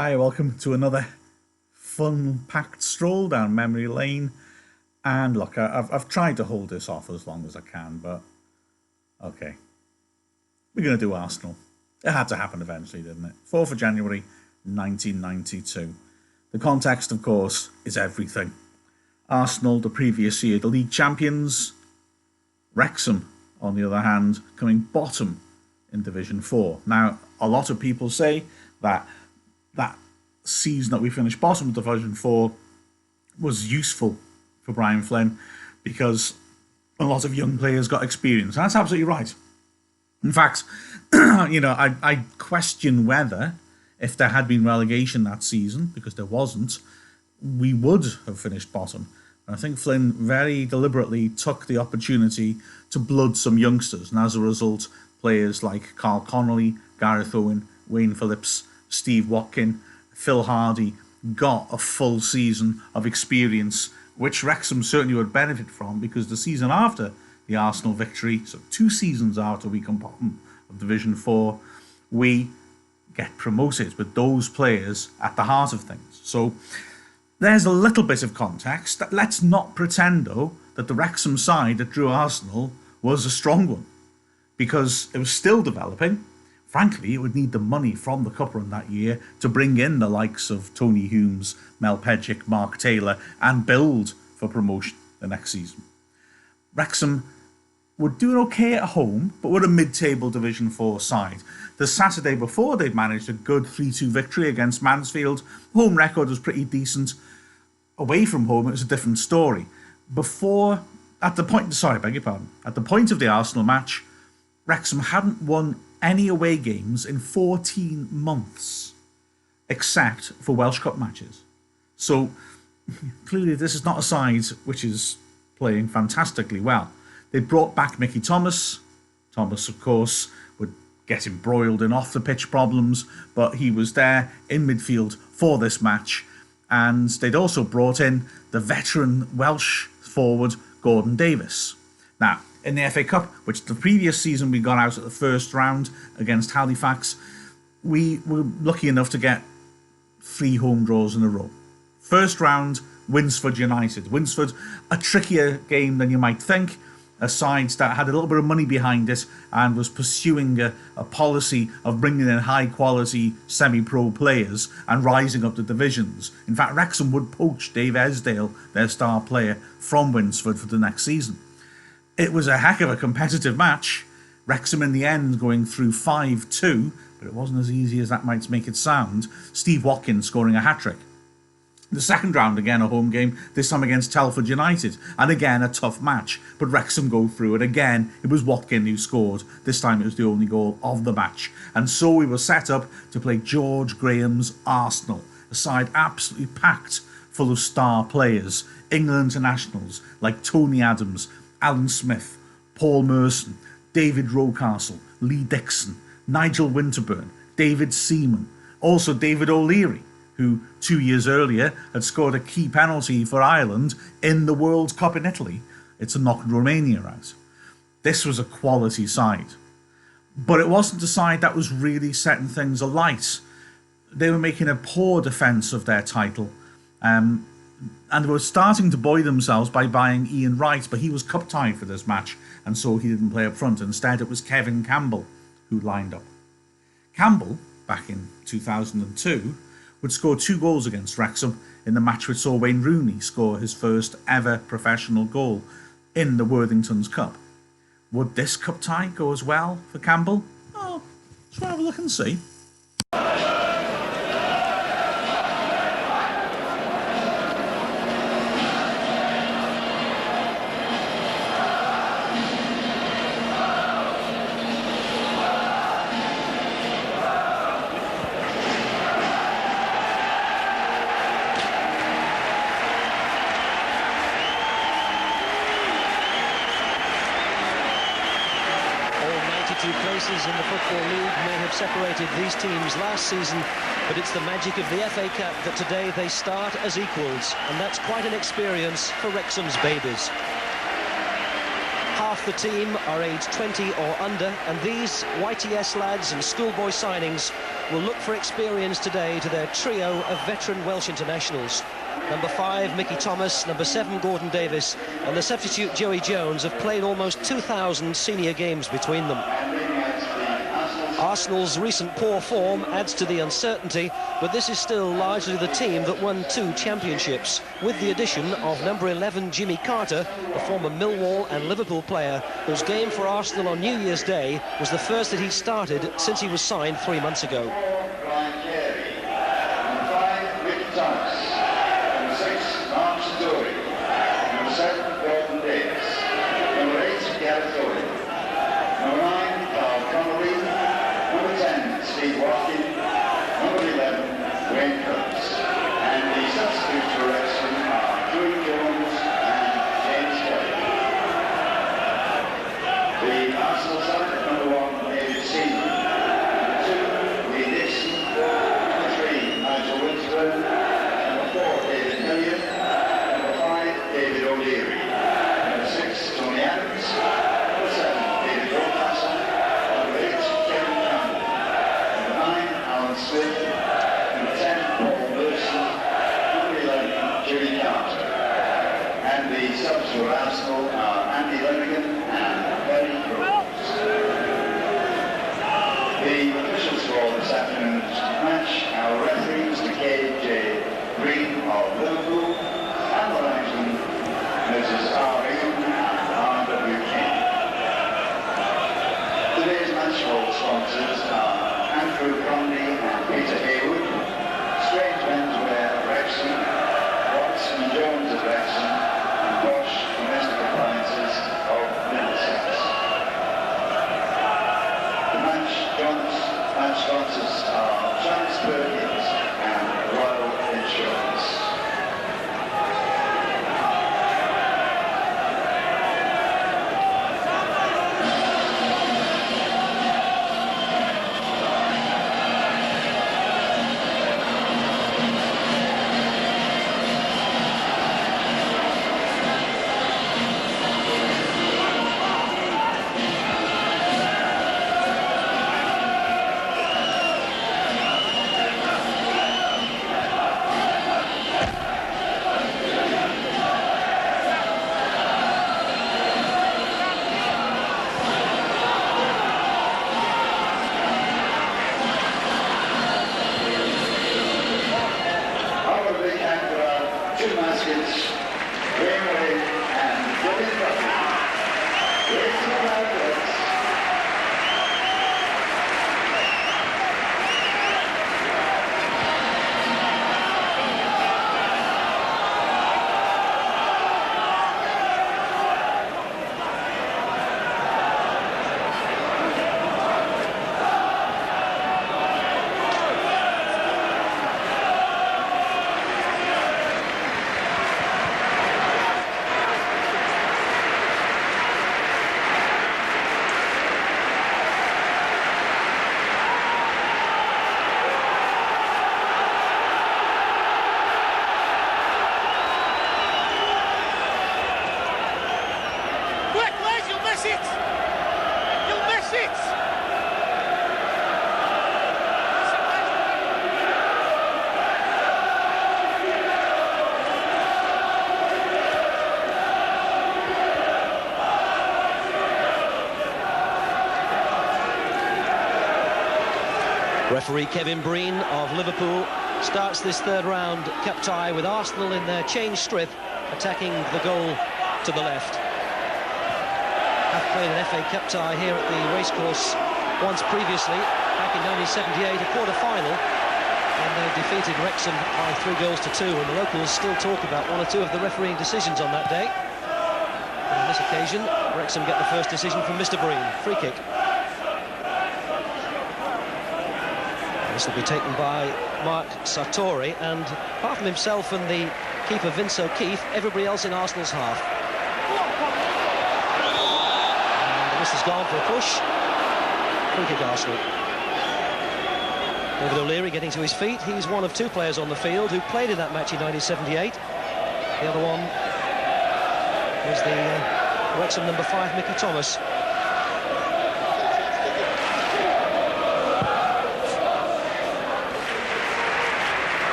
Hi, welcome to another fun-packed stroll down memory lane. And look, I've tried to hold this off as long as I can, but okay. We're going to do Arsenal. It had to happen eventually, didn't it? 4th of January, 1992. The context, of course, is everything. Arsenal, the previous year, the league champions. Wrexham, on the other hand, coming bottom in Division 4. Now, a lot of people say that season that we finished bottom of Division 4 was useful for Brian Flynn because a lot of young players got experience. And that's absolutely right. In fact, I question whether, if there had been relegation that season, because there wasn't, we would have finished bottom. And I think Flynn very deliberately took the opportunity to blood some youngsters. And as a result, players like Carl Connolly, Gareth Owen, Wayne Phillips, Steve Watkin, Phil Hardy got a full season of experience, which Wrexham certainly would benefit from, because the season after the Arsenal victory, so 2 seasons after we come bottom of Division 4, we get promoted with those players at the heart of things. So there's a little bit of context. Let's not pretend, though, that the Wrexham side that drew Arsenal was a strong one, because it was still developing. Frankly, it would need the money from the cup run that year to bring in the likes of Tony Humes, Mel Pedgick, Mark Taylor, and build for promotion the next season. Wrexham were doing okay at home, but were a mid-table Division 4 side. The Saturday before, they'd managed a good 3-2 victory against Mansfield. Home record was pretty decent. Away from home, it was a different story. At the point of the Arsenal match, Wrexham hadn't won any away games in 14 months, except for Welsh Cup matches. So clearly this is not a side which is playing fantastically well. They brought back Mickey Thomas. Thomas, of course, would get embroiled in off-the-pitch problems, but he was there in midfield for this match. And they'd also brought in the veteran Welsh forward Gordon Davies. Now, in the FA Cup, which the previous season we got out at the first round against Halifax, we were lucky enough to get 3 home draws in a row. First round, Winsford United. Winsford, a trickier game than you might think, a side that had a little bit of money behind it and was pursuing a policy of bringing in high-quality semi-pro players and rising up the divisions. In fact, Wrexham would poach Dave Esdale, their star player, from Winsford for the next season. It was a heck of a competitive match. Wrexham in the end going through 5-2, but it wasn't as easy as that might make it sound. Steve Watkin scoring a hat-trick. The second round, again a home game, this time against Telford United, and again a tough match, but Wrexham go through it. Again, it was Watkin who scored. This time it was the only goal of the match. And so we were set up to play George Graham's Arsenal, a side absolutely packed full of star players, England internationals like Tony Adams, Alan Smith, Paul Merson, David Rocastle, Lee Dixon, Nigel Winterburn, David Seaman, also David O'Leary, who 2 years earlier had scored a key penalty for Ireland in the World Cup in Italy. It's a knocked Romania out. This was a quality side. But it wasn't a side that was really setting things alight. They were making a poor defence of their title. And they were starting to buoy themselves by buying Ian Wright, but he was cup-tied for this match, and so he didn't play up front. Instead, it was Kevin Campbell who lined up. Campbell, back in 2002, would score 2 goals against Wrexham in the match which saw Wayne Rooney score his first ever professional goal in the Worthingtons Cup. Would this cup tie go as well for Campbell? Oh, let's have a look and see. Places in the Football League may have separated these teams last season, but it's the magic of the FA Cup that today they start as equals, and that's quite an experience for Wrexham's babies. Half the team are aged 20 or under, and these YTS lads and schoolboy signings will look for experience today to their trio of veteran Welsh internationals. Number 5, Mickey Thomas, number 7, Gordon Davies, and the substitute Joey Jones have played almost 2,000 senior games between them. Arsenal's recent poor form adds to the uncertainty, but this is still largely the team that won 2 championships, with the addition of number 11 Jimmy Carter, a former Millwall and Liverpool player, whose game for Arsenal on New Year's Day was the first that he started since he was signed 3 months ago. And the substitutes for Rsen are Stru and James Kelly. The Arsenal side at number 1, Sena. Number 2, Dese. Number 3, Nigel Winston. Number 4, David Hilliard. Number 5, David O'Leary. Number 6, Tony Adams. Number 7, David Oldcastle. Number 8, Kevin Campbell. Number 9, Alan Smith. And the subs for Arsenal are Andy Lonergan and Benny Rose. The officials for this afternoon's match are referees J. Green of Liverpool and the linesman Mrs. Ey'Ve and R.W. King. Today's match ball sponsors are Andrew Conley and Peter Haywood, Strange Menswear of Wrexham, Watson Jones of Wrexham, and Bosch Domestic Appliances of Middlesex. The match sponsors are Charles Perkins and Royal Insurance. Referee Kevin Breen of Liverpool starts this third round cup tie with Arsenal in their change strip, attacking the goal to the left. Have played an FA Cup tie here at the racecourse once previously, back in 1978, a quarter-final, and they defeated Wrexham by 3-2, and the locals still talk about 1 or 2 of the refereeing decisions on that day. And on this occasion, Wrexham get the first decision from Mr. Breen, free kick. This will be taken by Mark Sartori, and apart from himself and the keeper Vince O'Keefe, everybody else in Arsenal's half. And this has gone for a push. Free kick Arsenal. David O'Leary getting to his feet. He's one of 2 players on the field who played in that match in 1978. The other one was the Wrexham number 5, Mickey Thomas.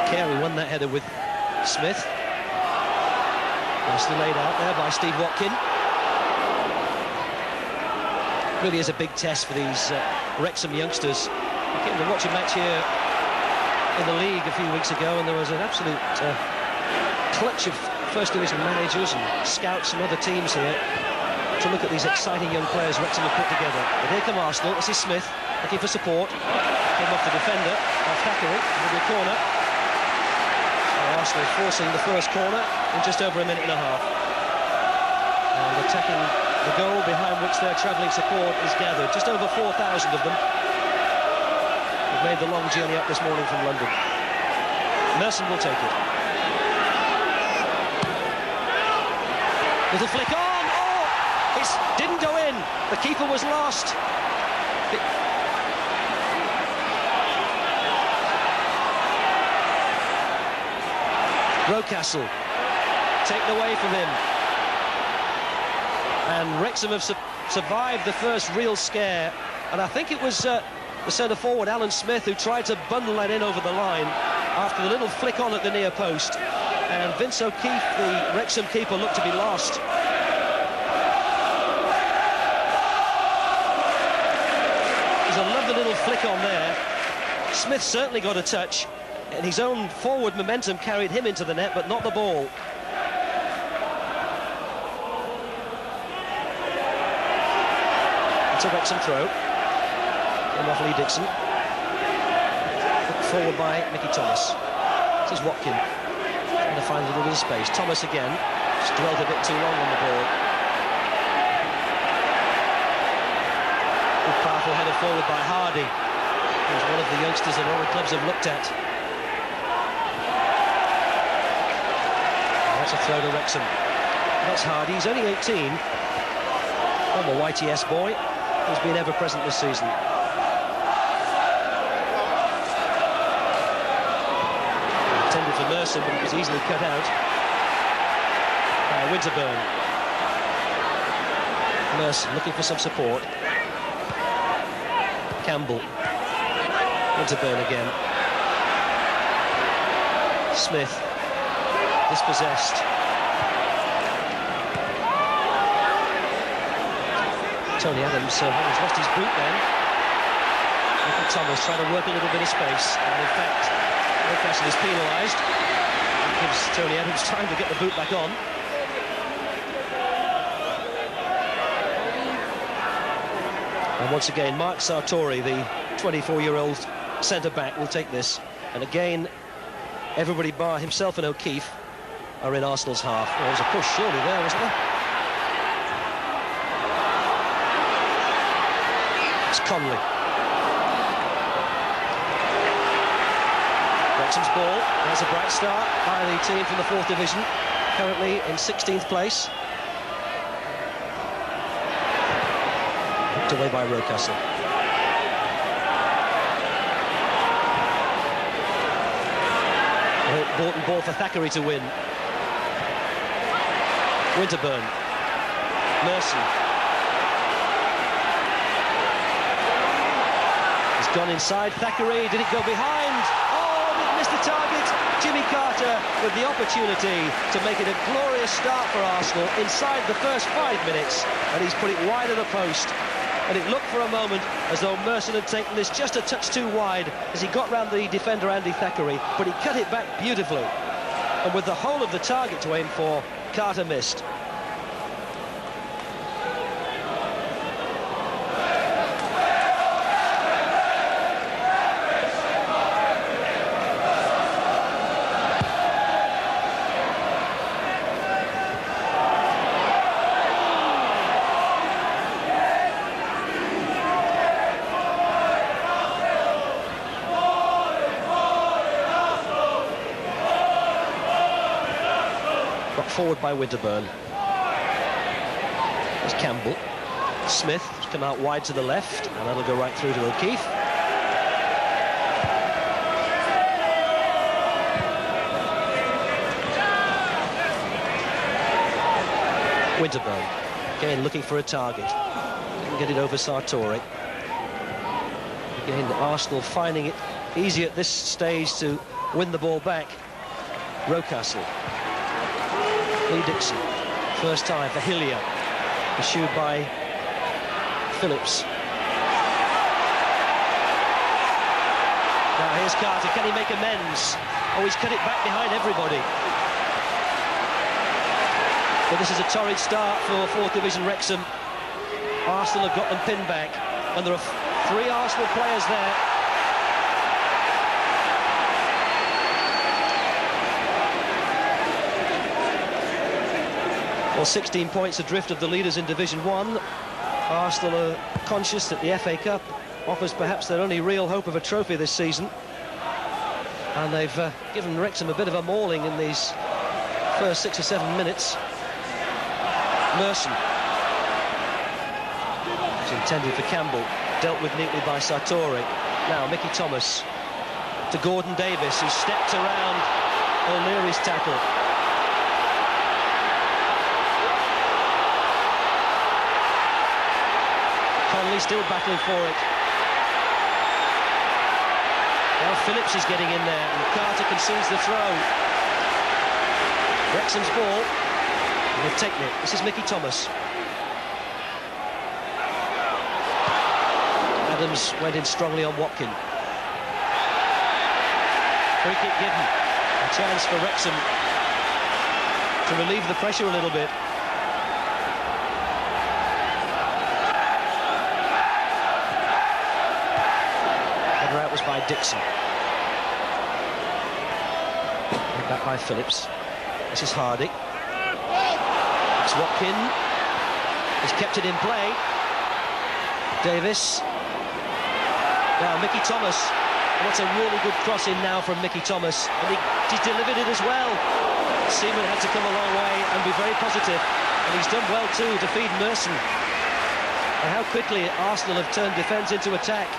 Carey won that header with Smith. Nicely laid out there by Steve Watkin. Really is a big test for these Wrexham youngsters. I came to watch a match here in the league a few weeks ago, and there was an absolute clutch of First Division managers and scouts from other teams here to look at these exciting young players Wrexham have put together. But here come Arsenal. This is Smith looking for support. Came off the defender, Thackeray, with the corner. So Arsenal forcing the first corner in just over a minute and a half. And attacking the goal behind which their travelling support is gathered. Just over 4,000 of them have made the long journey up this morning from London. Rsen will take it. Little flick on! Oh! It didn't go in. The keeper was lost. Rocastle taken away from him. And Wrexham have survived the first real scare. And I think it was the centre forward, Alan Smith, who tried to bundle that in over the line after the little flick on at the near post. And Vince O'Keefe, the Wrexham keeper, looked to be lost. There's a lovely little flick on there. Smith certainly got a touch, and his own forward momentum carried him into the net, but not the ball. It's a Wrexham throw. And off Lee Dixon. Put forward by Mickey Thomas. This is Watkin. Trying to find a little bit of space. Thomas again. Just dwelled a bit too long on the ball. Good powerful header forward by Hardy, who's one of the youngsters that all the clubs have looked at. And that's a throw to Wrexham. That's Hardy. He's only 18. Former YTS boy. Who's been ever present this season. Intended for Rsen, but it was easily cut out by Winterburn. Rsen looking for some support. Campbell. Winterburn again. Smith. Dispossessed. Tony Adams has lost his boot then. Mickey Thomas trying to work a little bit of space, and in fact Newcastle is penalised. It gives Tony Adams time to get the boot back on. And once again Mark Sartori, the 24-year-old centre-back, will take this, and again everybody bar himself and O'Keefe are in Arsenal's half. There was a push surely there, wasn't there? Conley. Wrexham's ball. There's a bright start by the team from the 4th Division, currently in 16th place. Hooked away by Rocastle. Borton ball for Thackeray to win. Winterburn. Rsen. Gone inside, Thackeray, did it go behind? Oh, it missed the target. Jimmy Carter with the opportunity to make it a glorious start for Arsenal inside the first 5 minutes, and he's put it wide of the post. And it looked for a moment as though Rsen had taken this just a touch too wide as he got round the defender Andy Thackeray, but he cut it back beautifully. And with the whole of the target to aim for, Carter missed. Forward by Winterburn. There's Campbell. Smith has come out wide to the left, and that'll go right through to O'Keefe. Winterburn, again looking for a target. Didn't get it over Sartori. Again, Arsenal finding it easy at this stage to win the ball back. Rocastle. Lee Dixon. First time for Hillier. Pursued by Phillips. Now here's Carter. Can he make amends? Oh, he's cut it back behind everybody. But this is a torrid start for 4th Division Wrexham. Arsenal have got them pinned back, and there are 3 Arsenal players there. Well, 16 points adrift of the leaders in Division 1. Arsenal are conscious that the FA Cup offers perhaps their only real hope of a trophy this season. And they've given Wrexham a bit of a mauling in these first 6 or 7 minutes. Rsen. It's intended for Campbell. Dealt with neatly by Sartori. Now Mickey Thomas to Gordon Davis, who stepped around O'Leary's tackle. Conley still battling for it. Now Phillips is getting in there, and Carter concedes the throw. Wrexham's ball. And they've taken it. This is Mickey Thomas. Adams went in strongly on Watkin. Free kick given. A chance for Wrexham to relieve the pressure a little bit. Header out was by Dixon. And back by Phillips. This is Hardy. It's Watkin. He's kept it in play. Davis. Now Mickey Thomas. What's a really good cross in now from Mickey Thomas, and he's delivered it as well. Seaman had to come a long way and be very positive, and he's done well too to feed Rsen. And how quickly Arsenal have turned defence into attack.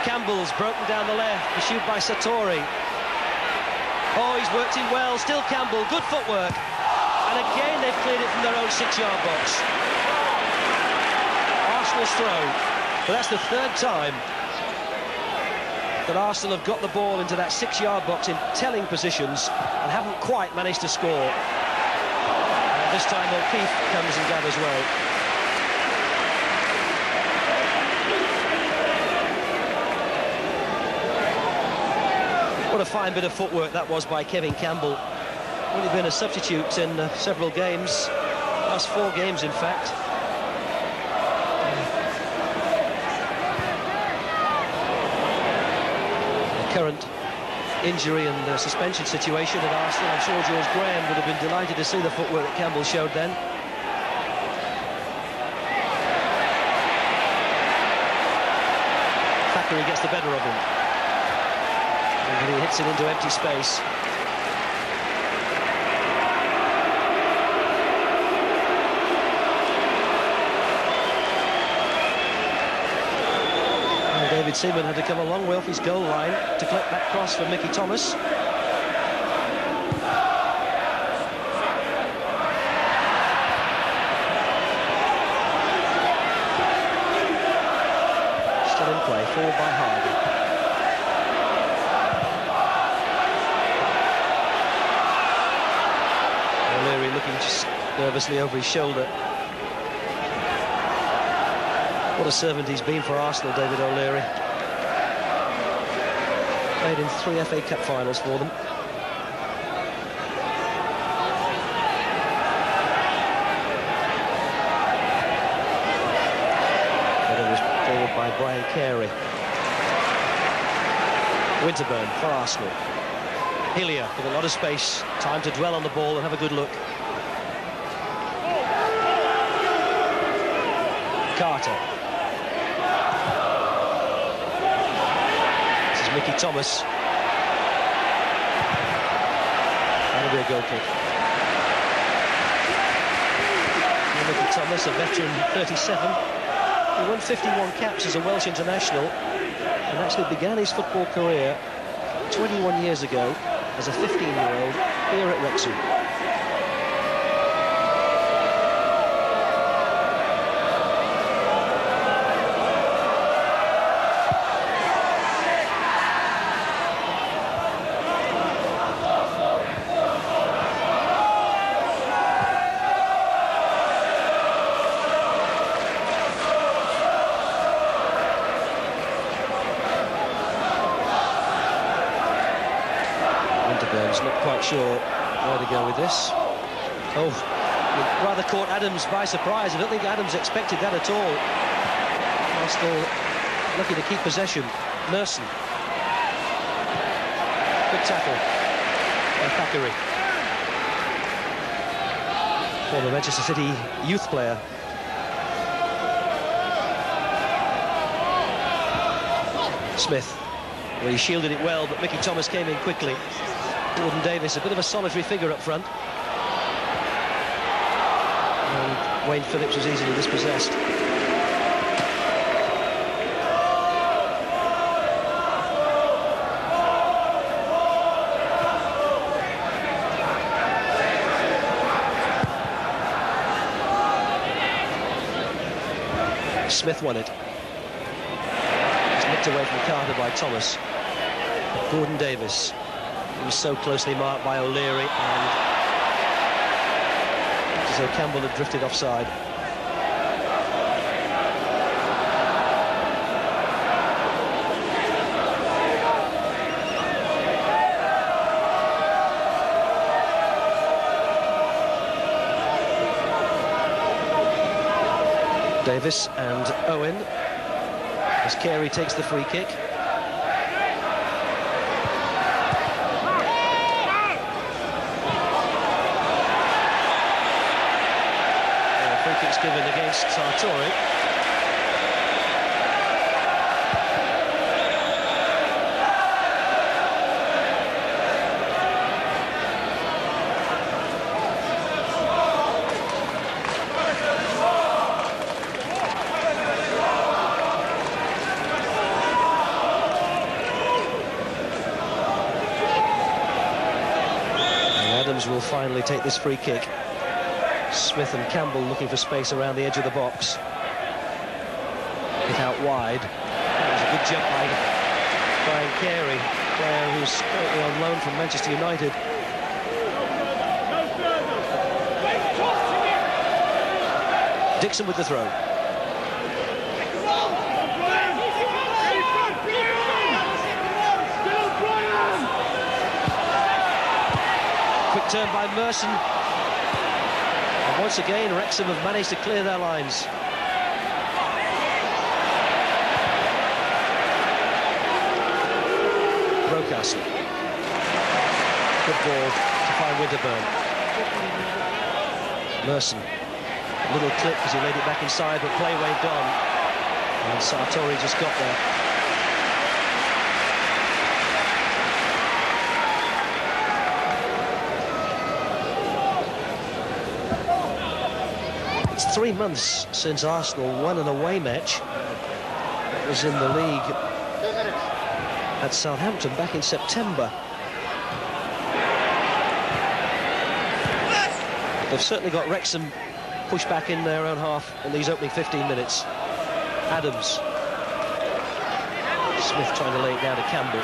Campbell's broken down the left, pursued by Sartori. Oh, he's worked in well. Still Campbell, good footwork. And again they've cleared it from their own 6-yard box. Arsenal's throw. But that's the 3rd time that Arsenal have got the ball into that 6-yard box in telling positions and haven't quite managed to score. And this time O'Keefe comes and gathers well. What a fine bit of footwork that was by Kevin Campbell. Only been a substitute in several games, last 4 games in fact. The current injury and suspension situation at Arsenal, I'm sure George Graham would have been delighted to see the footwork that Campbell showed then. Thackeray gets the better of him. And he hits it into empty space. And David Seaman had to come a long way off his goal line to collect that cross from Mickey Thomas. Still in play, forward by Hardy. Looking just nervously over his shoulder. What a servant he's been for Arsenal, David O'Leary. Played in 3 FA Cup finals for them. Header was forward by Brian Carey. Winterburn for Arsenal. Hillier with a lot of space, time to dwell on the ball and have a good look. Carter. This is Mickey Thomas. That'll be a goal kick. And Mickey Thomas, a veteran, 37. He won 51 caps as a Welsh international and actually began his football career 21 years ago as a 15-year-old here at Wrexham. quite sure where to go with this. Oh, it rather caught Adams by surprise. I don't think Adams expected that at all. Arsenal looking to keep possession. Rsen. Good tackle by Thackeray. Former Manchester City youth player. Smith. Well, he shielded it well, but Mickey Thomas came in quickly. Gordon Davis, a bit of a solitary figure up front. And Wayne Phillips was easily dispossessed. Smith won it. It's nipped away from Carter by Thomas. Gordon Davis. He was so closely marked by O'Leary, and so Campbell had drifted offside. Davis and Owen as Carey takes the free kick. Free kick's given against Sartori. Will finally take this free kick. Smith and Campbell looking for space around the edge of the box. Hit out wide. That was a good jump by Brian Carey, player who's currently on loan from Manchester United. Dixon with the throw. Turn by Rsen, and once again Wrexham have managed to clear their lines. Rocastle, good ball to find Winterburn. Rsen, a little clip as he laid it back inside, but play waved on, and Sartori just got there. It's 3 months since Arsenal won an away match. It was in the league at Southampton back in September. They've certainly got Wrexham pushed back in their own half in these opening 15 minutes. Adams. Smith trying to lay it down to Campbell.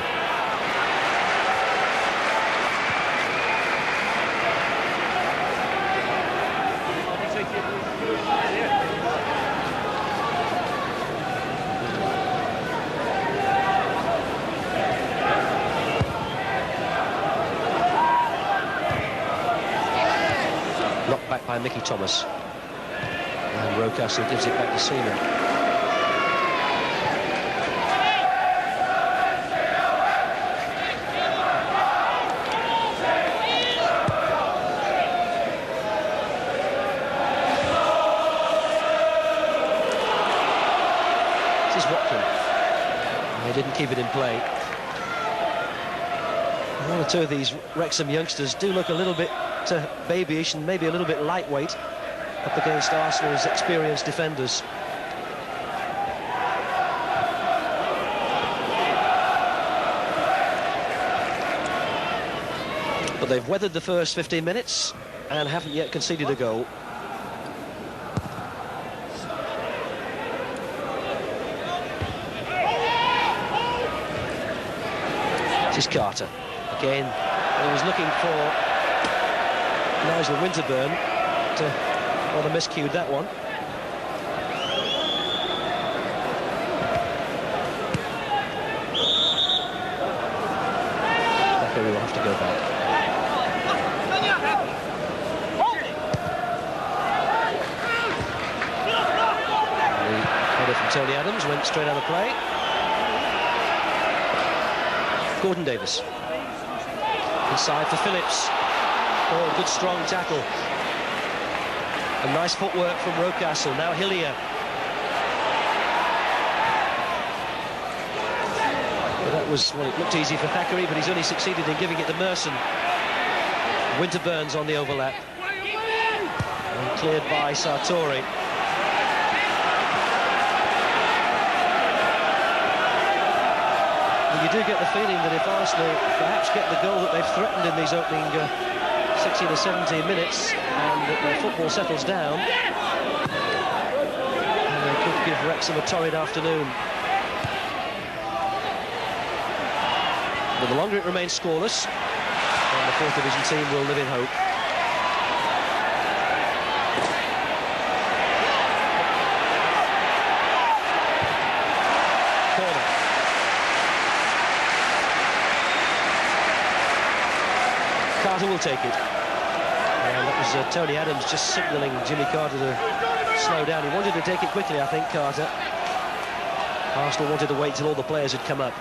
By Mickey Thomas, and Rocastle gives it back to Sena. This is Watkin. They didn't keep it in play. One or two of these Wrexham youngsters do look a little bit babyish and maybe a little bit lightweight up against Arsenal's experienced defenders. But they've weathered the first 15 minutes and haven't yet conceded a goal. This is Carter. Again, he was looking for Nigel Winterburn to rather miscued that one. Thackeray will have to go back. Tony Adams went straight out of play. Gordon Davis. Inside for Phillips. Oh, good strong tackle. And nice footwork from Rocastle. Now Hillier. Well, that was, well, it looked easy for Thackeray, but he's only succeeded in giving it to Merson. Winterburns on the overlap. And cleared by Sartori. You do get the feeling that if Arsenal perhaps get the goal that they've threatened in these opening 16 or 17 minutes, and that their football settles down, and they could give Wrexham a torrid afternoon. But the longer it remains scoreless, and the 4th Division team will live in hope. Carter will take it. And that was Tony Adams just signalling Jimmy Carter to slow down. He wanted to take it quickly, I think, Carter. Arsenal wanted to wait till all the players had come up.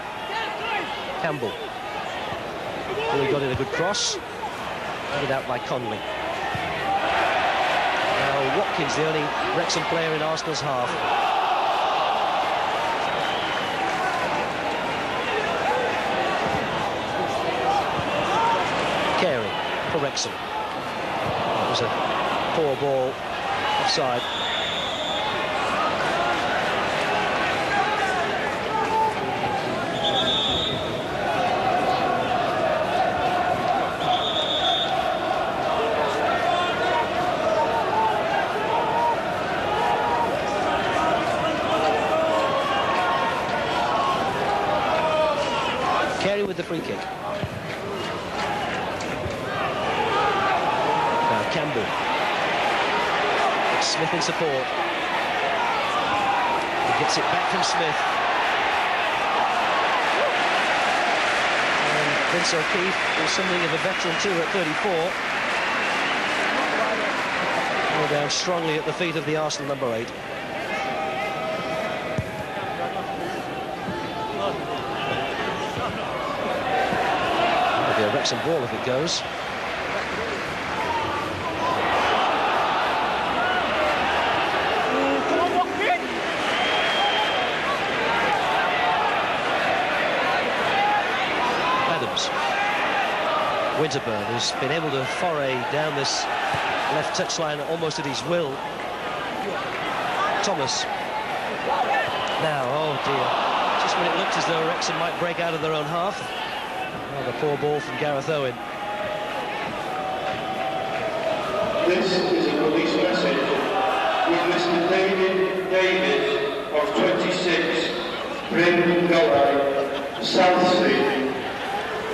Campbell. Well, he got in a good cross. Handed out by Conley. Now Watkins, the only Wrexham player in Arsenal's half. For Wrexham. That was a poor ball offside. Carey with the free kick. Campbell. Smith in support. He gets it back from Smith. And Vince O'Keefe is something of a veteran too at 34. All down strongly at the feet of the Arsenal number 8. It'll be a Wrexham ball if it goes. Winterburn, who's been able to foray down this left touchline almost at his will. Thomas. Now, oh dear. Just when it looked as though Wrexham might break out of their own half. Oh, the poor ball from Gareth Owen. This is a police message with Mr. David of 26, Bryn Gully, Southsea.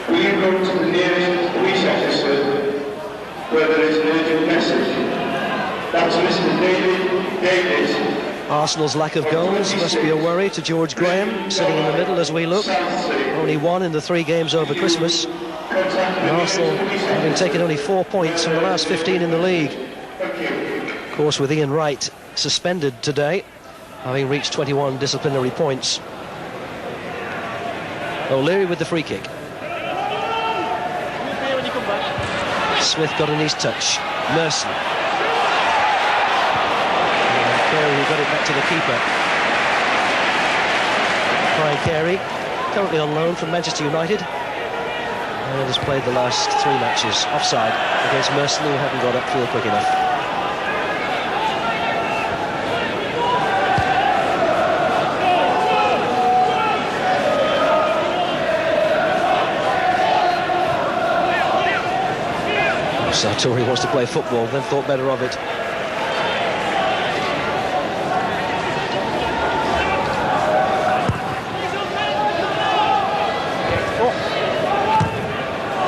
Will you go to the nearest police officer where there is an urgent message? That's Mr. David. Arsenal's lack of goals must be a worry to George Graham, sitting in the middle as we look. Only 1 in the 3 games over Christmas. And Arsenal having taken only 4 points from the last 15 in the league. Of course, with Ian Wright suspended today, having reached 21 disciplinary points. O'Leary with the free kick. Smith got a nice touch. Merson. And Carey got it back to the keeper. Brian Carey, currently on loan from Manchester United, and has played the last 3 matches offside against Merson, who hadn't got upfield quick enough. Sartori wants to play football, then thought better of it.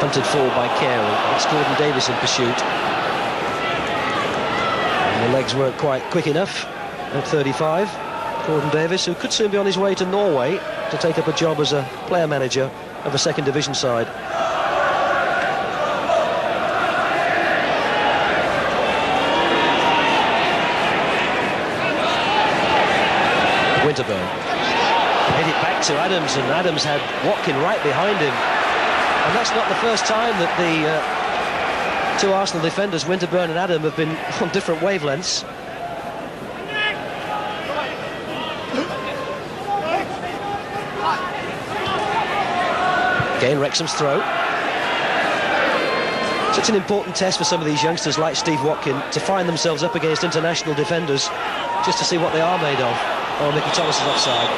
Punted forward by Carey. It's Gordon Davis in pursuit. And the legs weren't quite quick enough at 35. Gordon Davis, who could soon be on his way to Norway to take up a job as a player manager of a second division side. Winterburn. Hit it back to Adams, and Adams had Watkin right behind him. And that's not the first time that the two Arsenal defenders, Winterburn and Atam, have been on different wavelengths. Again, Wrexham's throw. Such an important test for some of these youngsters like Steve Watkin to find themselves up against international defenders just to see what they are made of. Oh, Mickey Thomas is offside.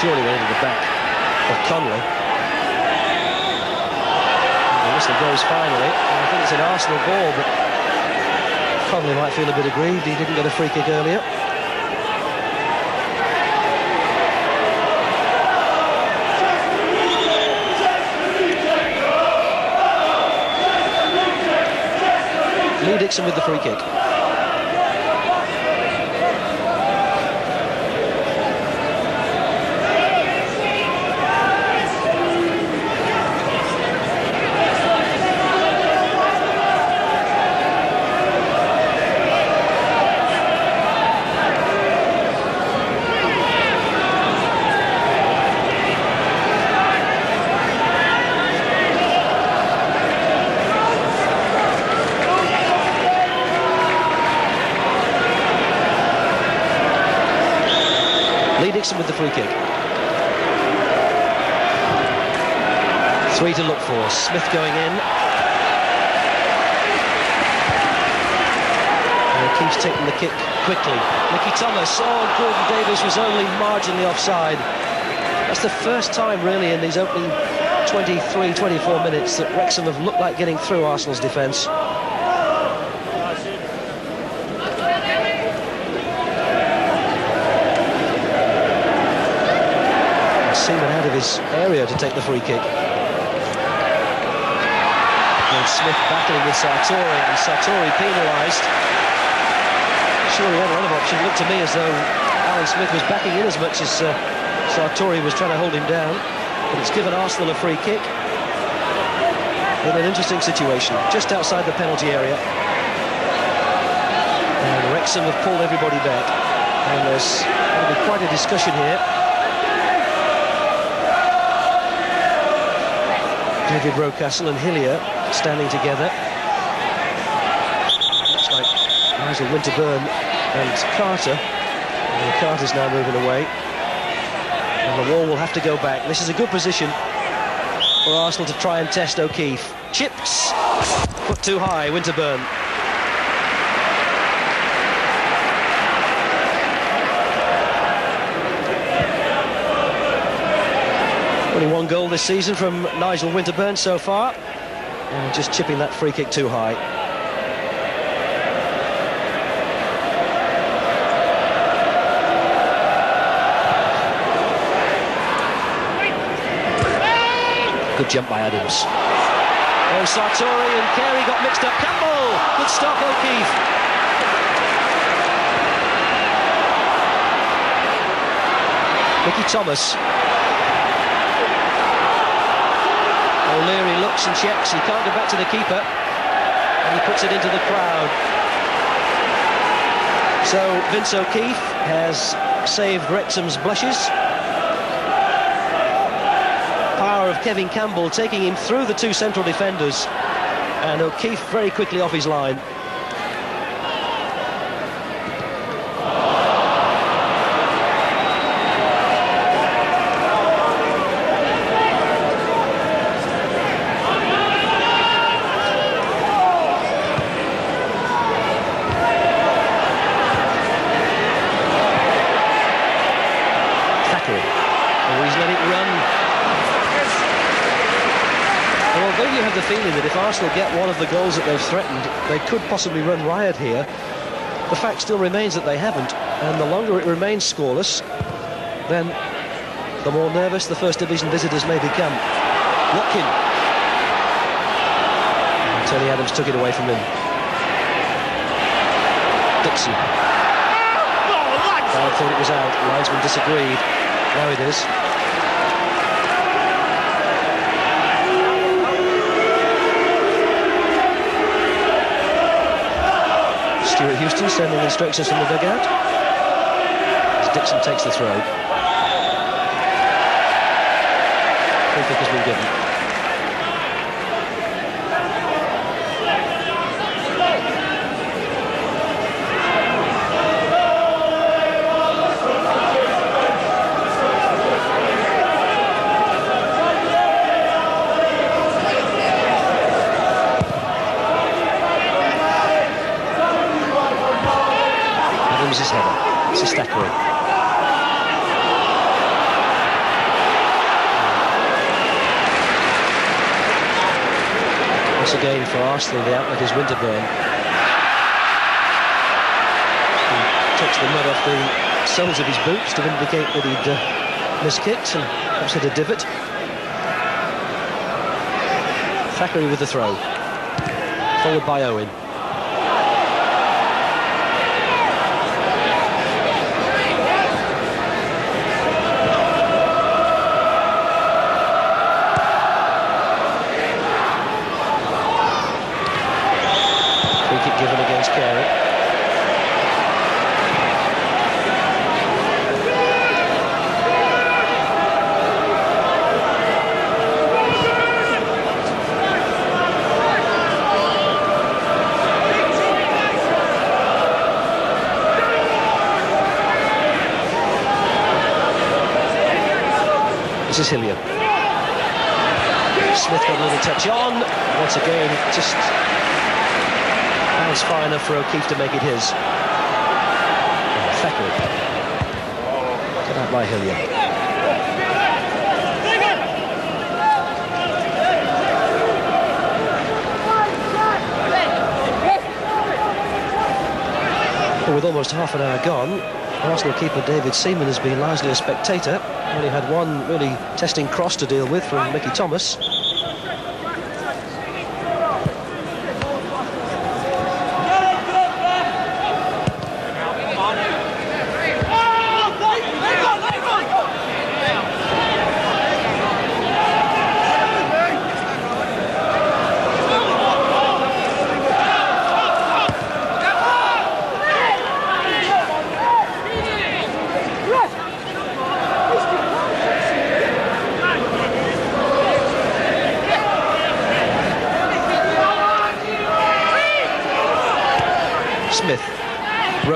Surely went into the back of Conley. The whistle goes finally. I think it's an Arsenal ball, but Conley might feel a bit aggrieved. He didn't get a free kick earlier. Lee Dixon with the free kick. With the free kick. 3 to look for. Smith going in. And O'Keefe's taking the kick quickly. Mickey Thomas. Oh, Gordon Davies was only marginally offside. That's the first time really in these opening 23, 24 minutes that Wrexham have looked like getting through Arsenal's defence. Seaman out of his area to take the free kick. And Smith battling with Sartori, and Sartori penalised. Surely had a lot of options. It looked to me as though Alan Smith was backing in as much as Sartori was trying to hold him down. But it's given Arsenal a free kick in an interesting situation, just outside the penalty area. And Wrexham have pulled everybody back. And there's going to be quite a discussion here. David Rocastle and Hillier standing together. Looks like Nigel Winterburn and Carter. And Carter's now moving away. And the wall will have to go back. This is a good position for Arsenal to try and test O'Keefe. Chips! Put too high, Winterburn. Only 1 goal this season from Nigel Winterburn so far. And just chipping that free kick too high. Good jump by Adams. Oh, Sartori and Carey got mixed up. Campbell! Good stop, O'Keefe. Mickey Thomas. O'Leary looks and checks. He can't get back to the keeper. And he puts it into the crowd. So Vince O'Keefe has saved Wrexham's blushes. Power of Kevin Campbell taking him through the 2 central defenders. And O'Keefe very quickly off his line. Feeling that if Arsenal get one of the goals that they've threatened, they could possibly run riot here. The fact still remains that they haven't, and the longer it remains scoreless, then the more nervous the First Division visitors may become. Watkin. Tony Adams took it away from him. Dixon. I thought it was out. The linesman disagreed. Now it is. Stuart Houston sending instructions from the dugout as Dixon takes the throw. Free kick has been given. His header. It's a Stackery. Once again for Arsenal, the outlet is Winterburn. He takes the mud off the soles of his boots to indicate that he'd miskicked and perhaps hit a divot. Thackeray with the throw. Followed by Owen. Given against Carey. This is Hillier. Smith got a little touch on. Once again, just far enough for O'Keefe to make it his. Thackeray. Cut out by Hillier. Well, with almost half an hour gone, Arsenal keeper David Seaman has been largely a spectator. Only had one really testing cross to deal with from Mickey Thomas.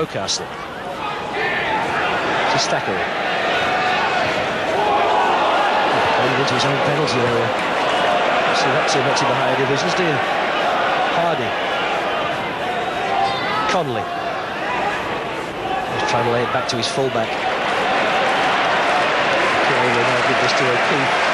Castle. It's a Stackery. Going into his own penalty area. See that too much in the higher divisions, do you? Hardy. Conley. He's trying to lay it back to his fullback. Carey will now give this to O'Keefe.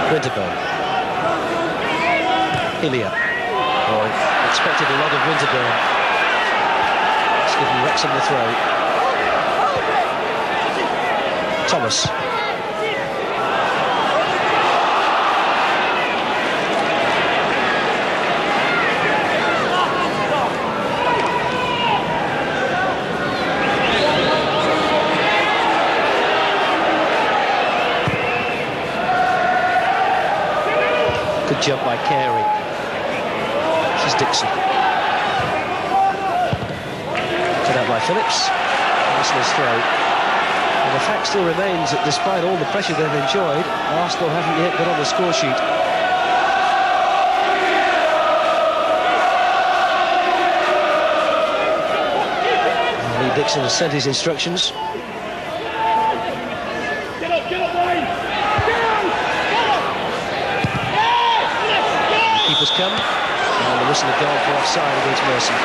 Winterburn. Hillier. Oh, expected a lot of Winterburn. It's given Wrexham the throw. Thomas. Good jump by Carey. This is Dixon. Cut out by Phillips. Arsenal's throw. And the fact still remains that despite all the pressure they've enjoyed, Arsenal haven't yet got on the score sheet. Lee Dixon has sent his instructions. Keepers come, and the whistle of goal for offside against Merson.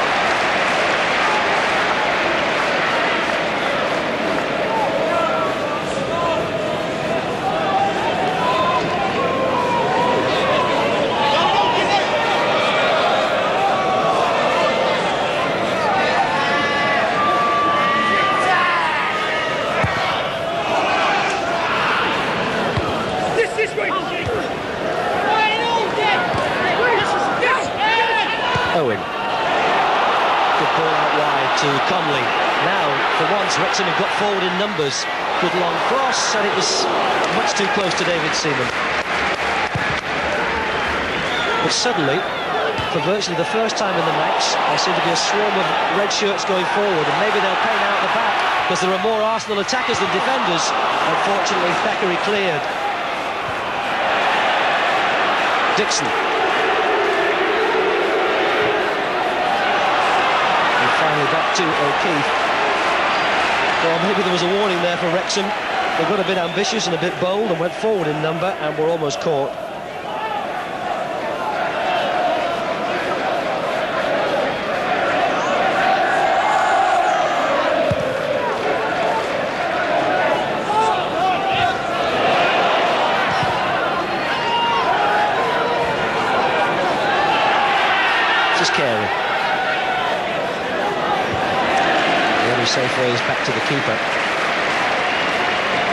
chance. Wrexham have got forward in numbers. Good long cross, and it was much too close to David Seaman. But suddenly, for virtually the first time in the match, there seemed to be a swarm of red shirts going forward, and maybe they'll pay now at the back, because there are more Arsenal attackers than defenders. Unfortunately, Thackeray cleared. Dixon. And finally back to O'Keefe. Well, maybe there was a warning there for Wrexham. They got a bit ambitious and a bit bold and went forward in number and were almost caught. Carey. The only safe way is back to the keeper,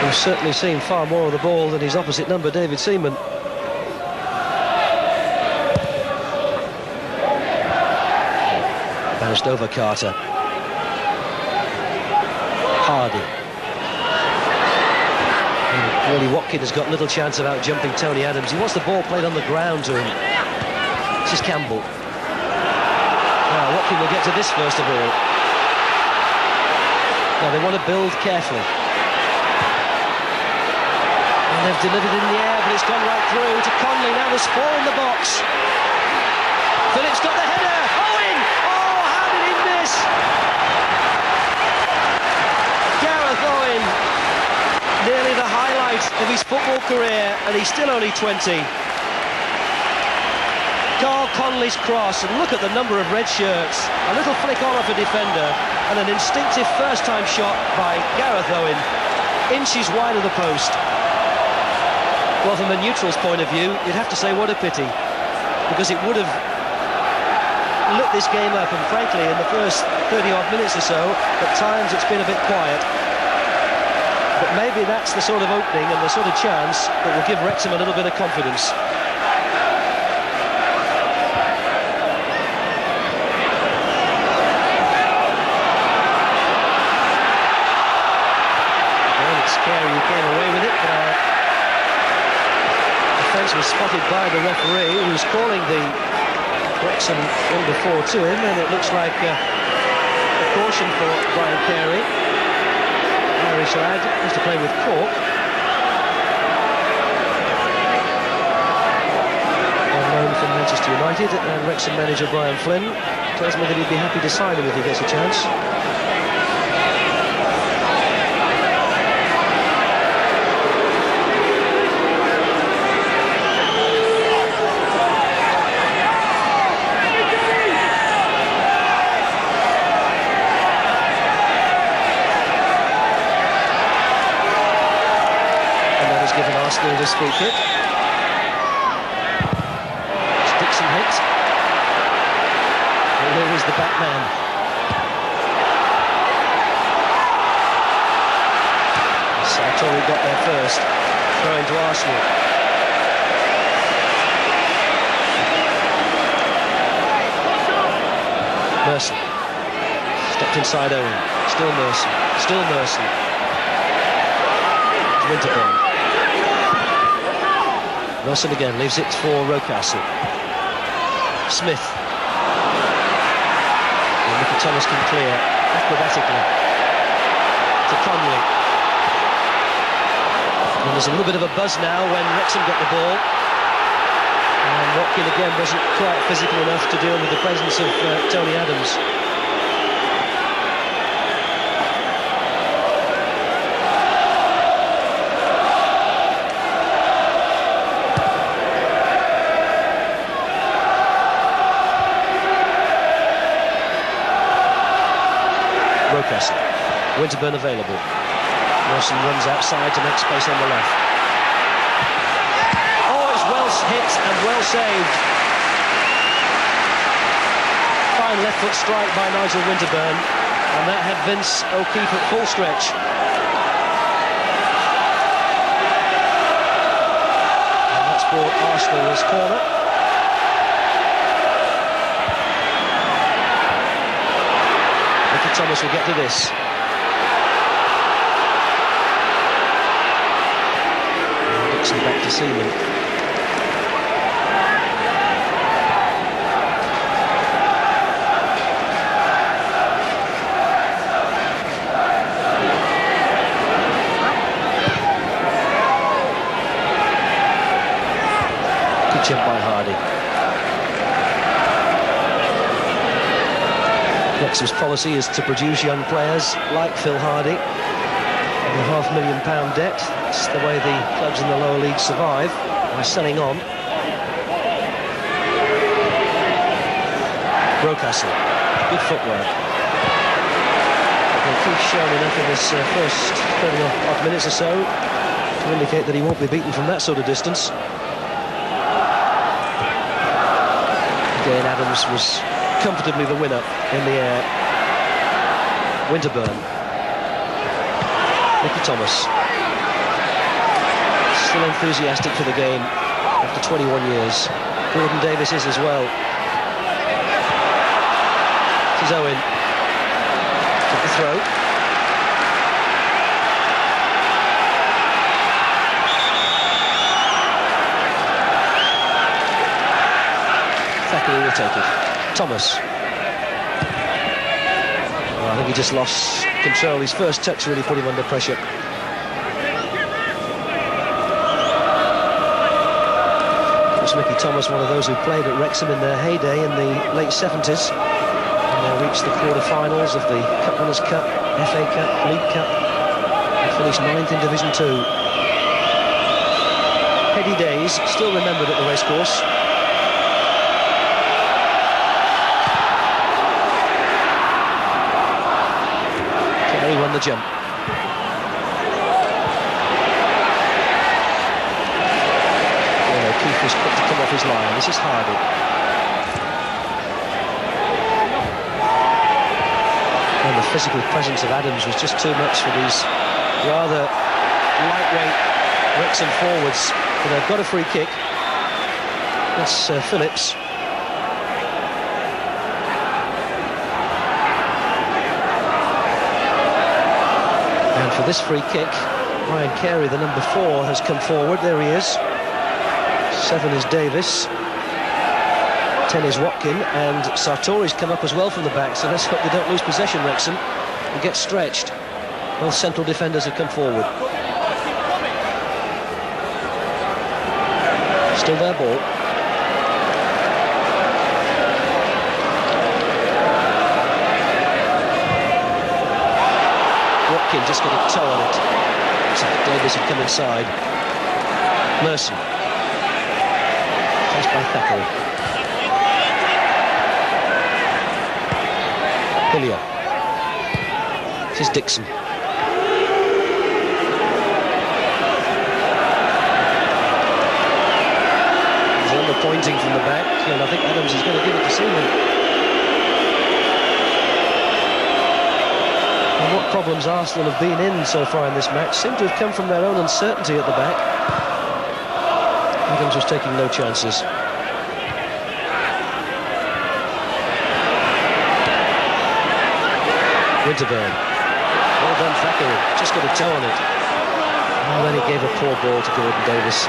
who's certainly seen far more of the ball than his opposite number, David Seaman. Bounced over Carter. Hardy. And Willie Watkin has got little chance of out-jumping Tony Adams. He wants the ball played on the ground to him. This is Campbell. Now, Watkin will get to this first of all. Now, they want to build carefully. And they've delivered in the air, but it's gone right through to Conley. Now there's four in the box. Phillips got the header. Owen! Oh, how did he miss? Gareth Owen. Nearly the highlight of his football career, and he's still only 20. Carl Conley's cross, and look at the number of red shirts. A little flick on off a defender, and an instinctive first-time shot by Gareth Owen, inches wide of the post. Well, from a neutral's point of view, you'd have to say what a pity, because it would have lit this game up, and frankly, in the first 30-odd minutes or so, at times it's been a bit quiet. But maybe that's the sort of opening and the sort of chance that will give Wrexham a little bit of confidence. Carey who came away with it, but defence was spotted by the referee, who was calling the Wrexham number 4 to him, and it looks like a caution for Brian Carey. Irish lad, used to play with Cork. On loan from Manchester United, and Wrexham manager Brian Flynn tells me that he'd be happy to sign him if he gets a chance. Arsenal this free kick. Dixon hit. And here is the back man. Sartori got there first, throwing to Arsenal. Merson. Stepped inside Owen. Still Merson. Still Merson. Winterburn. Rsen again, leaves it for Rocastle. Smith. And Nicky Thomas can clear acrobatically to Conley. And there's a little bit of a buzz now when Wrexham got the ball. And Watkin again wasn't quite physical enough to deal with the presence of Tony Adams. Winterburn available. Rsen runs outside to make space on the left. Oh, it's well hit and well saved. Fine left foot strike by Nigel Winterburn, and that had Vince O'Keefe at full stretch. And that's brought Arsenal this corner. Nicky Thomas will get to this. the seaman. Good jump by Hardy. Wrexham's policy is to produce young players like Phil Hardy. The £500,000 debt. It's the way the clubs in the lower league survive, by selling on. Rocastle, good footwork. Keith's shown enough in this first 30-odd minutes or so to indicate that he won't be beaten from that sort of distance. Again, Adams was comfortably the winner in the air. Winterburn. Mickey Thomas. Still enthusiastic for the game after 21 years. Gordon Davis is as well. This is Owen. Took the throw. Thackeray will take it. Thomas. I think he just lost control. His first touch really put him under pressure. It's Mickey Thomas, one of those who played at Wrexham in their heyday in the late 70s. And they reached the quarter-finals of the Cup Winners' Cup, FA Cup, League Cup, and finished 9th in Division 2. Heady days, still remembered at the racecourse. He won the jump. Keith was quick to come off his line. This is Hardy. And the physical presence of Adams was just too much for these rather lightweight Wrexham forwards. But they've got a free kick. That's Phillips. For this free kick, Ryan Carey, the number 4, has come forward. There he is. 7 is Davis. 10 is Watkin, and Sartori's come up as well from the back, so let's hope they don't lose possession, Wrexham, and get stretched. Both central defenders have come forward. Still their ball. Watkin just got a toe on it. So Davis had come inside. Merson. Chased by Thackeray. Hillier. This is Dixon. There's another pointing from the back, and I think Adams is going to give it to Seaman. And what problems Arsenal have been in so far in this match seem to have come from their own uncertainty at the back. Adams was taking no chances. Winterburn. Well done, Thackeray. Just got a toe on it. And then he gave a poor ball to Gordon Davis.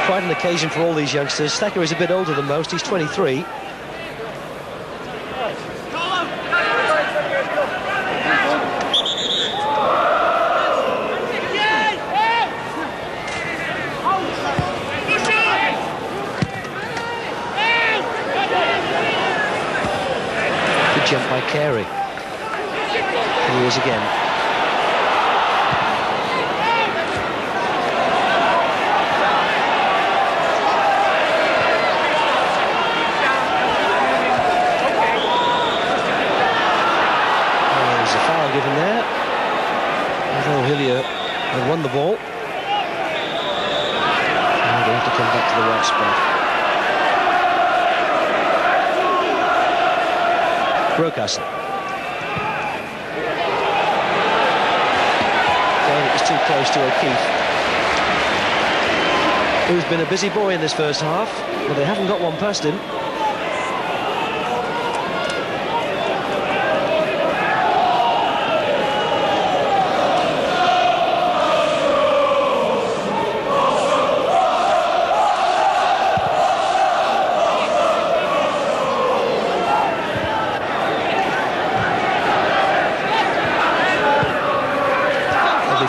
Quite an occasion for all these youngsters. Thackeray's a bit older than most. He's 23. Jump by Carey. Here he is again. There's a foul given there. Although Hillier had won the ball. And they have to come back to the right spot. Rocastle. Again, it was too close to O'Keefe, who's been a busy boy in this first half, but they haven't got one past him.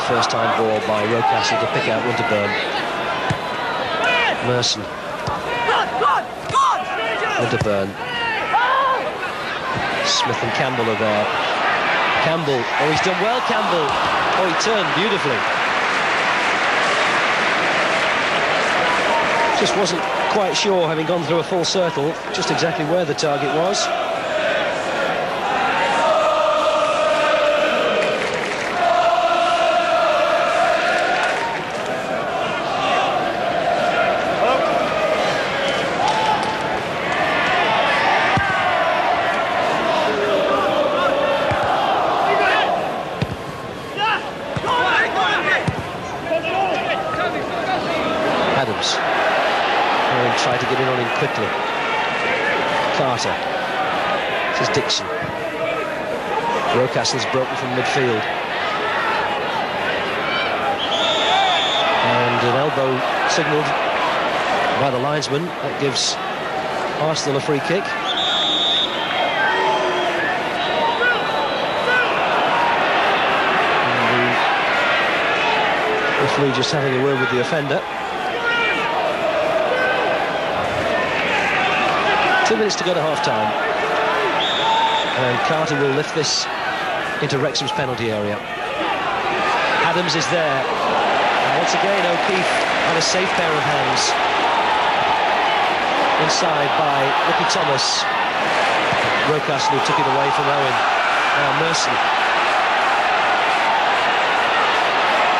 first-time ball by Rocastle to pick out Winterburn. Merson. Winterburn. Smith and Campbell are there. Campbell. Oh, he's done well, Campbell. Oh, he turned beautifully. Just wasn't quite sure, having gone through a full circle, just exactly where the target was. Quickly. Carter. This is Dixon. Rocastle's broken from midfield. And an elbow signalled by the linesman. That gives Arsenal a free kick. And the referee just having a word with the offender. 2 minutes to go to half-time. And Carter will lift this into Wrexham's penalty area. Adams is there. And once again, O'Keefe had a safe pair of hands. Inside by Ricky Thomas. Rocastle took it away from Owen. Now Merson.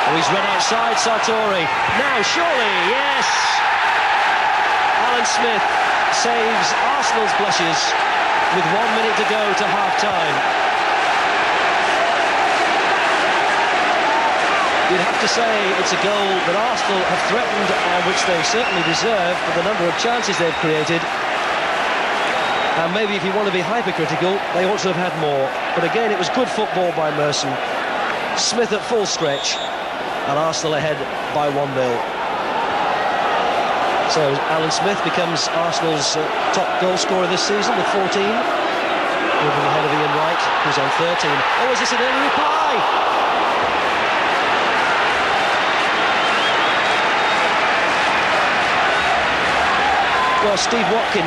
Oh, he's run outside, Sartori. Now, surely, yes! Alan Smith saves Arsenal's blushes with 1 minute to go to half-time. You'd have to say it's a goal that Arsenal have threatened and which they certainly deserve for the number of chances they've created. And maybe if you want to be hypercritical, they ought to have had more. But again, it was good football by Merson. Smith at full stretch, and Arsenal ahead by 1-0. So Alan Smith becomes Arsenal's top goal scorer this season with 14. Moving ahead of Ian Wright, who's on 13. Oh, is this an early reply? Well, Steve Watkin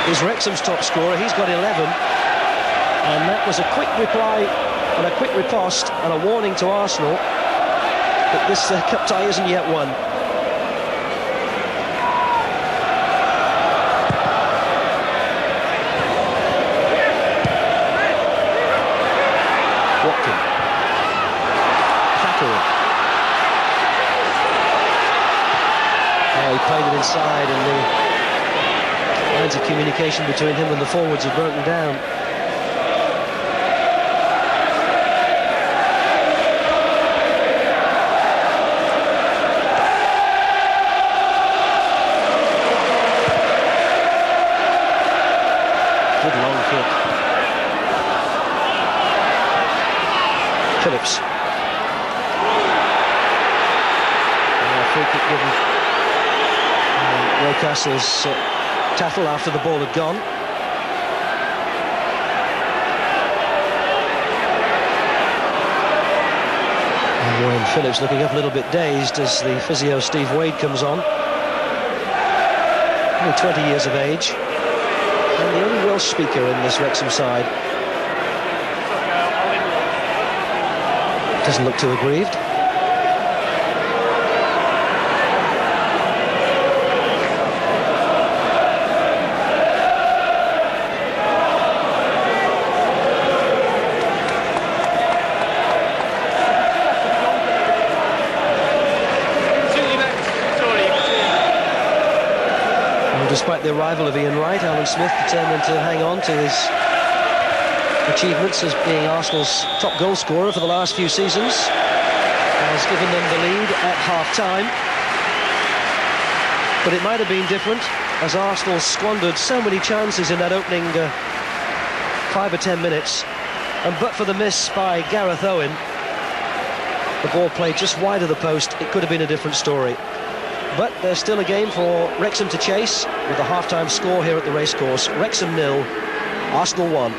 is Wrexham's top scorer. He's got 11. And that was a quick reply and a quick riposte and a warning to Arsenal that this cup tie isn't yet won. He played it inside, and the lines of communication between him and the forwards have broken down. Good long kick. Phillips. Free kick given. Rocastle's tackle after the ball had gone. And Wayne Phillips looking up a little bit dazed as the physio Steve Wade comes on. Only 20 years of age. And the only Welsh speaker in this Wrexham side. Doesn't look too aggrieved. Despite the arrival of Ian Wright, Alan Smith determined to hang on to his achievements as being Arsenal's top goal scorer for the last few seasons. Has given them the lead at half-time. But it might have been different, as Arsenal squandered so many chances in that opening 5 or 10 minutes. And but for the miss by Gareth Owen, the ball played just wide of the post, it could have been a different story. But there's still a game for Wrexham to chase with a half-time score here at the racecourse. Wrexham 0, Arsenal 1.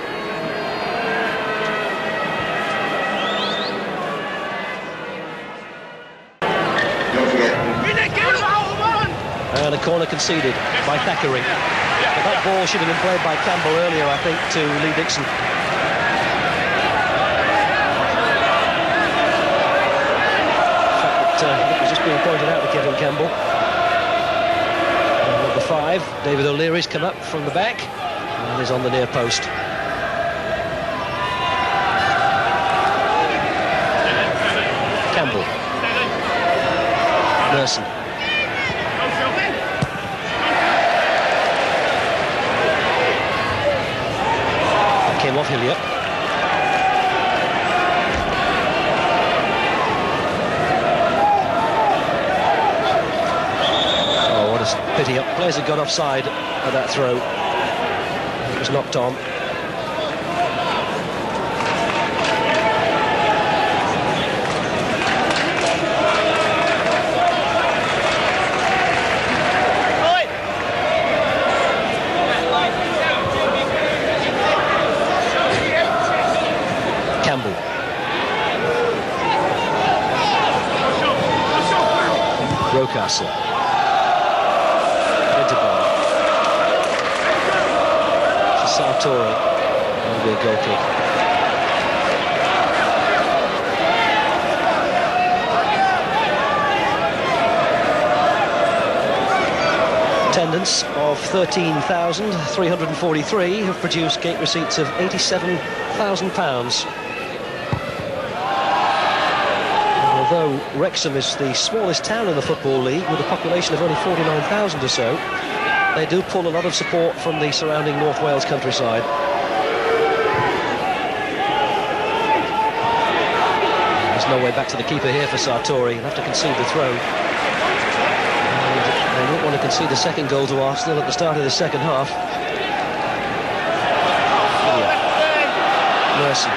And a corner conceded by Thackeray. But that ball should have been played by Campbell earlier, I think, to Lee Dixon. It was just being pointed out to Kevin Campbell. And number 5, David O'Leary's come up from the back and is on the near post. Campbell. Rsen. Came off Hillier. Oh, what a pity. Players had got offside at that throw. It was knocked on. Castle. Interval. For Sartori. That'll be a goal kick. Attendance of 13,343 have produced gate receipts of £87,000. Although Wrexham is the smallest town in the Football League with a population of only 49,000 or so, they do pull a lot of support from the surrounding North Wales countryside. There's no way back to the keeper here for Sartori. He'll have to concede the throw. And they don't want to concede a second goal to Arsenal at the start of the second half. Rsen.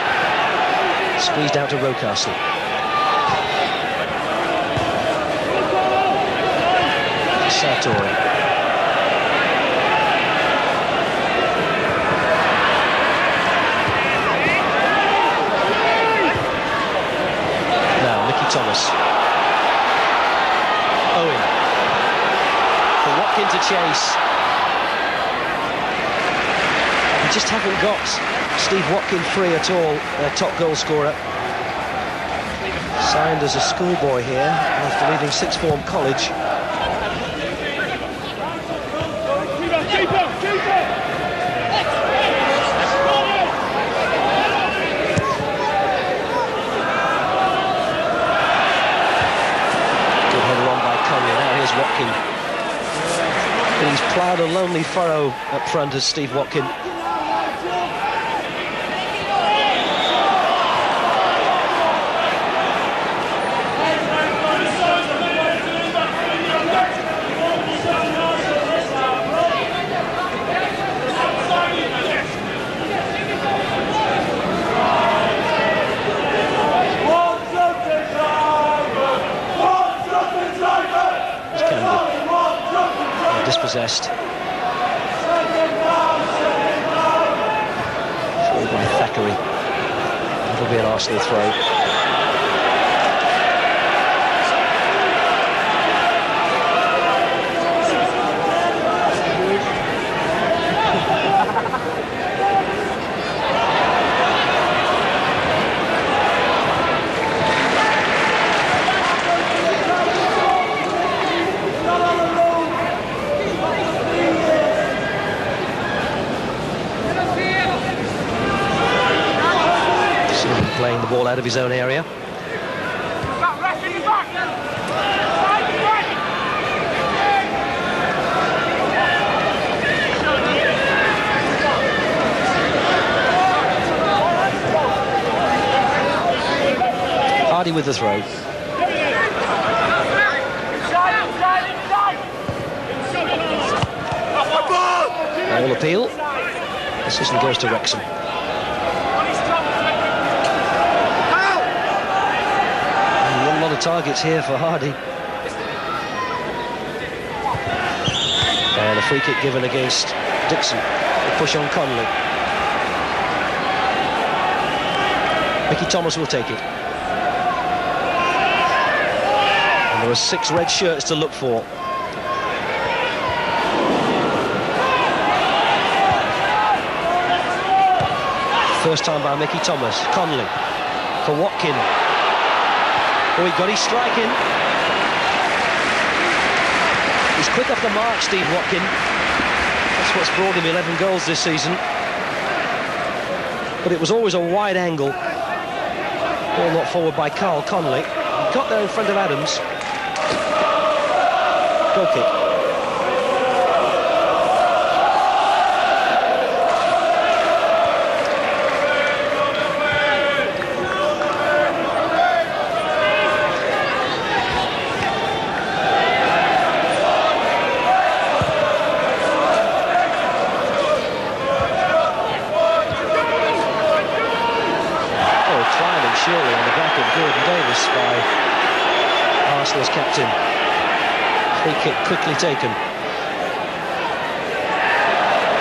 Squeezed out to Rocastle. Sartori. Now Mickey Thomas. Owen. For Watkin to chase. We just haven't got Steve Watkin free at all, their top goal scorer. Signed as a schoolboy here after leaving sixth form college. Watkin. And he's ploughed a lonely furrow up front as Steve Watkin. Dispossessed. Followed by Thackeray. That'll be an Arsenal throw. Playing the ball out of his own area. Hardy with the throw. All appeal. Decision goes to Wrexham. Targets here for Hardy. And a free kick given against Dixon. A push on Connolly. Mickey Thomas will take it. And there are 6 red shirts to look for. First time by Mickey Thomas. Conley for Watkin. Oh, he got his strike in. He's quick off the mark, Steve Watkin. That's what's brought him 11 goals this season. But it was always a wide angle. Ball not forward by Carl Conley. He got there in front of Adams. Goal kick. Surely on the back of Gordon Davis by Arsenal's captain. Free kick quickly taken.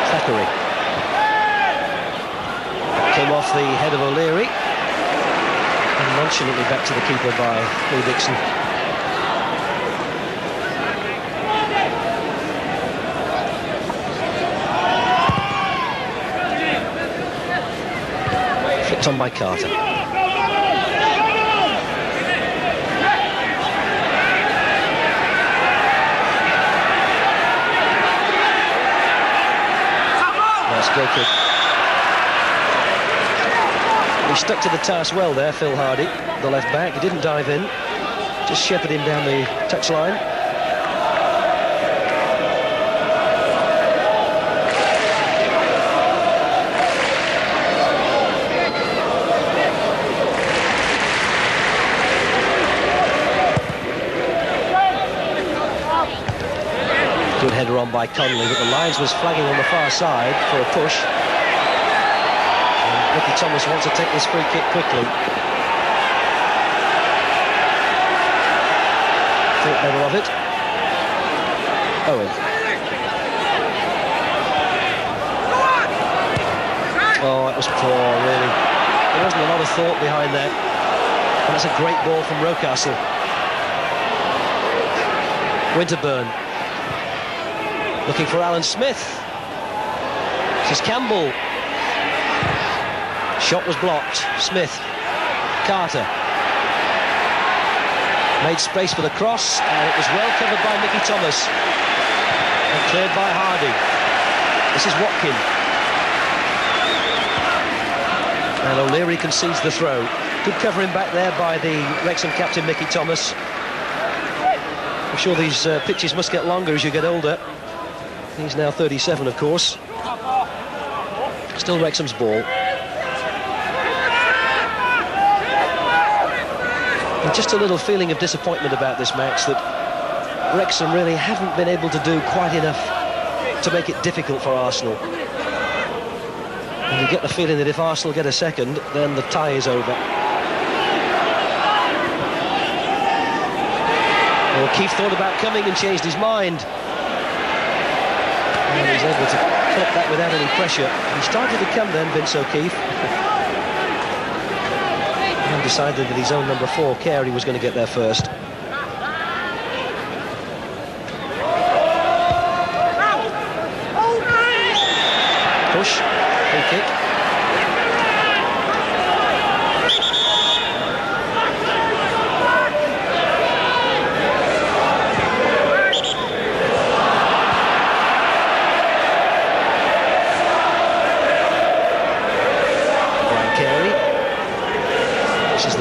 Thackeray. Came off the head of O'Leary. And nonchalantly back to the keeper by Lee Dixon. Flicked on by Carter. Goal kick. He stuck to the task well there, Phil Hardy, the left back. He didn't dive in, just shepherded him down the touchline. Good header on by Conley, but the lines was flagging on the far side for a push. And Mickey Thomas wants to take this free kick quickly. Thought better of it. Owen. Oh, it was poor, really. There wasn't a lot of thought behind that. And that's a great ball from Rocastle. Winterburn. Looking for Alan Smith. This is Campbell. Shot was blocked. Smith. Carter. Made space for the cross, and it was well covered by Mickey Thomas. And cleared by Hardy. This is Watkin. And O'Leary concedes the throw. Good covering back there by the Wrexham captain, Mickey Thomas. I'm sure these pitches must get longer as you get older. He's now 37, of course. Still Wrexham's ball. And just a little feeling of disappointment about this match, that Wrexham really haven't been able to do quite enough to make it difficult for Arsenal. And you get the feeling that if Arsenal get a second, then the tie is over. Well, Keith thought about coming and changed his mind. And he's able to clip that without any pressure. He started to come then, Vince O'Keefe. And decided that his own number 4, Carey, was going to get there first. Push, free kick.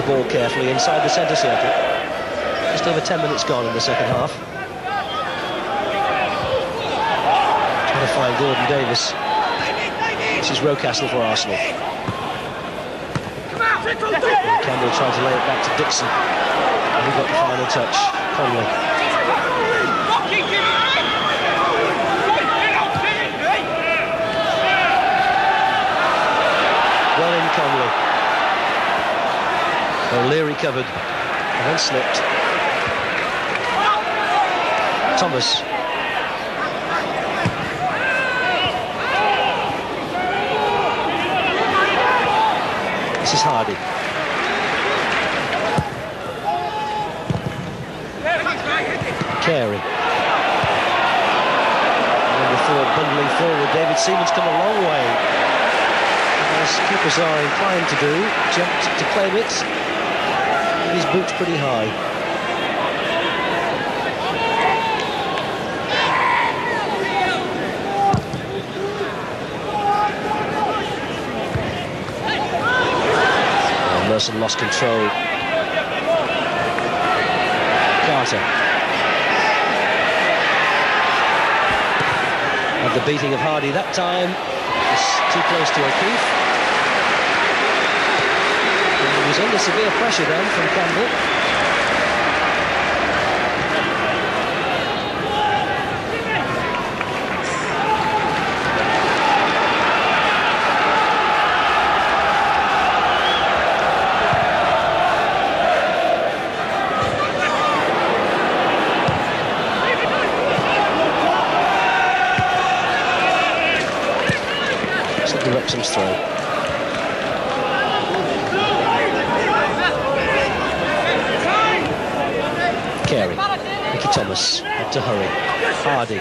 Ball carefully inside the centre circle. Just over 10 minutes gone in the second half. Trying to find Gordon Davis. This is Rocastle for Arsenal. And Campbell trying to lay it back to Dixon. And he got the final touch. Conley. Well in Conley. O'Leary covered and then slipped. Thomas. This is Hardy. Carey. Number 4 bundling forward. David Seaman's come a long way. as keepers are inclined to do, jumped to claim it. His boot's pretty high. Rsen lost control. Ckto had the beating of Hardy that time. It's too close to O'Keefe. He was under severe pressure then from Campbell. Wrexham's throw. Carey, Mickey Thomas had to hurry. Hardy.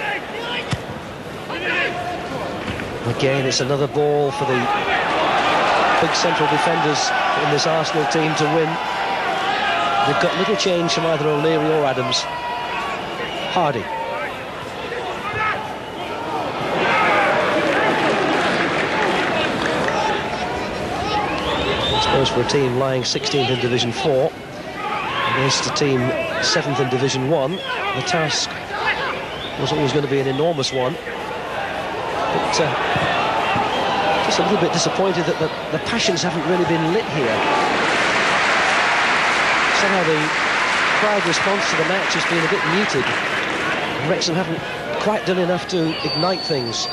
Again, it's another ball for the big central defenders in this Arsenal team to win. They've got little change from either O'Leary or Adams. Hardy. For a team lying 16th in Division 4 against a team 7th in Division 1, the task was always going to be an enormous one. But just a little bit disappointed that the passions haven't really been lit here. Somehow the crowd response to the match has been a bit muted. Wrexham haven't quite done enough to ignite things.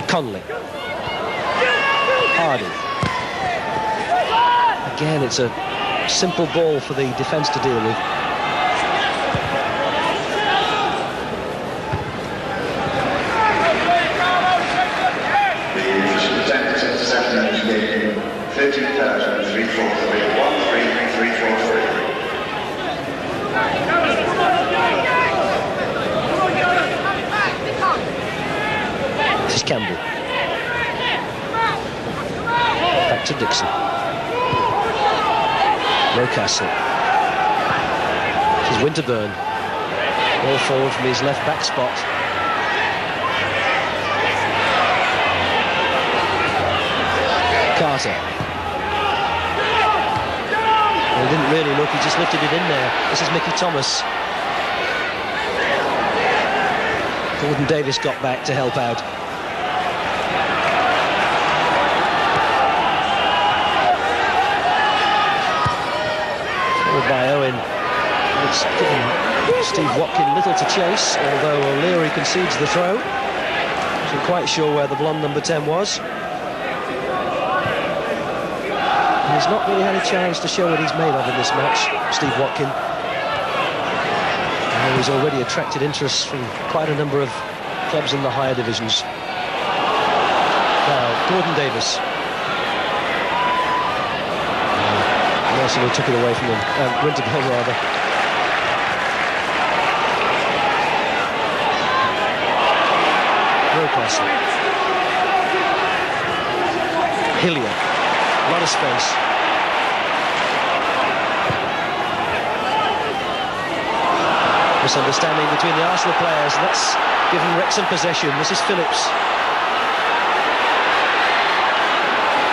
Conley. Hardy. Again, it's a simple ball for the defence to deal with. The percentage of 7 inch game, 13,343, 13343. This is Campbell. Back to Dixon. Rocastle. This is Winterburn. All forward from his left back spot. Carter. Well, he didn't really look, he just lifted it in there. This is Mickey Thomas. Gordon Davis got back to help out. By Owen, it's given Steve Watkin little to chase, although O'Leary concedes the throw. Wasn't quite sure where the blonde number 10 was. And he's not really had a chance to show what he's made of in this match, Steve Watkin. And he's already attracted interest from quite a number of clubs in the higher divisions. Now, Gordon Davis. Arsenal took it away from them. Winterburn, rather. Rocastle. Hillier. A lot of space. Misunderstanding between the Arsenal players. That's given Wrexham possession. This is Phillips.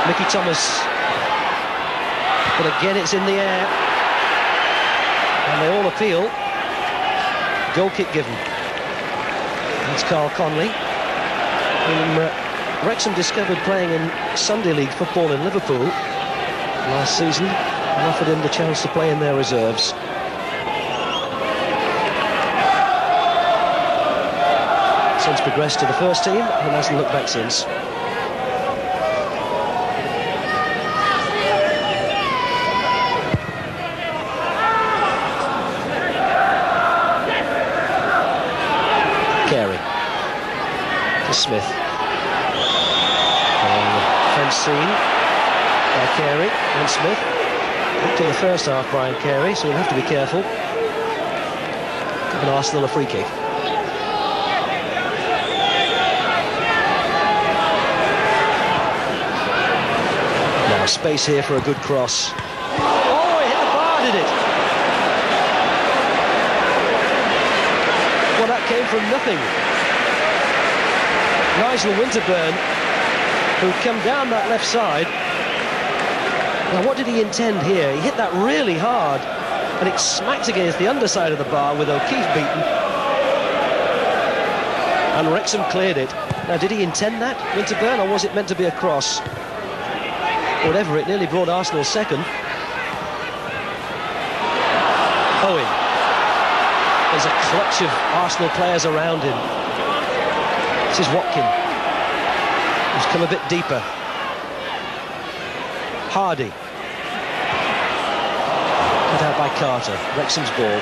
Mickey Thomas. But again, it's in the air. And they all appeal. Goal kick given. That's Carl Conley, whom Wrexham discovered playing in Sunday League football in Liverpool last season and offered him the chance to play in their reserves. Since progressed to the first team and hasn't looked back since. Carey to Smith. Fence seen by Carey and Smith. Up to the first half, Brian Carey, so we'll have to be careful. Giving Arsenal a free kick. Space here for a good cross. Oh, it hit the bar, did it? Well, that came from nothing. Nigel Winterburn, who'd come down that left side. Now, what did he intend here? He hit that really hard, and it smacked against the underside of the bar with O'Keefe beaten. And Wrexham cleared it. Now, did he intend that, Winterburn, or was it meant to be a cross? Whatever, it nearly brought Arsenal second. Owen. There's a clutch of Arsenal players around him. This is Watkin, who's come a bit deeper. Hardy. Cut out by Carter. Wrexham's ball.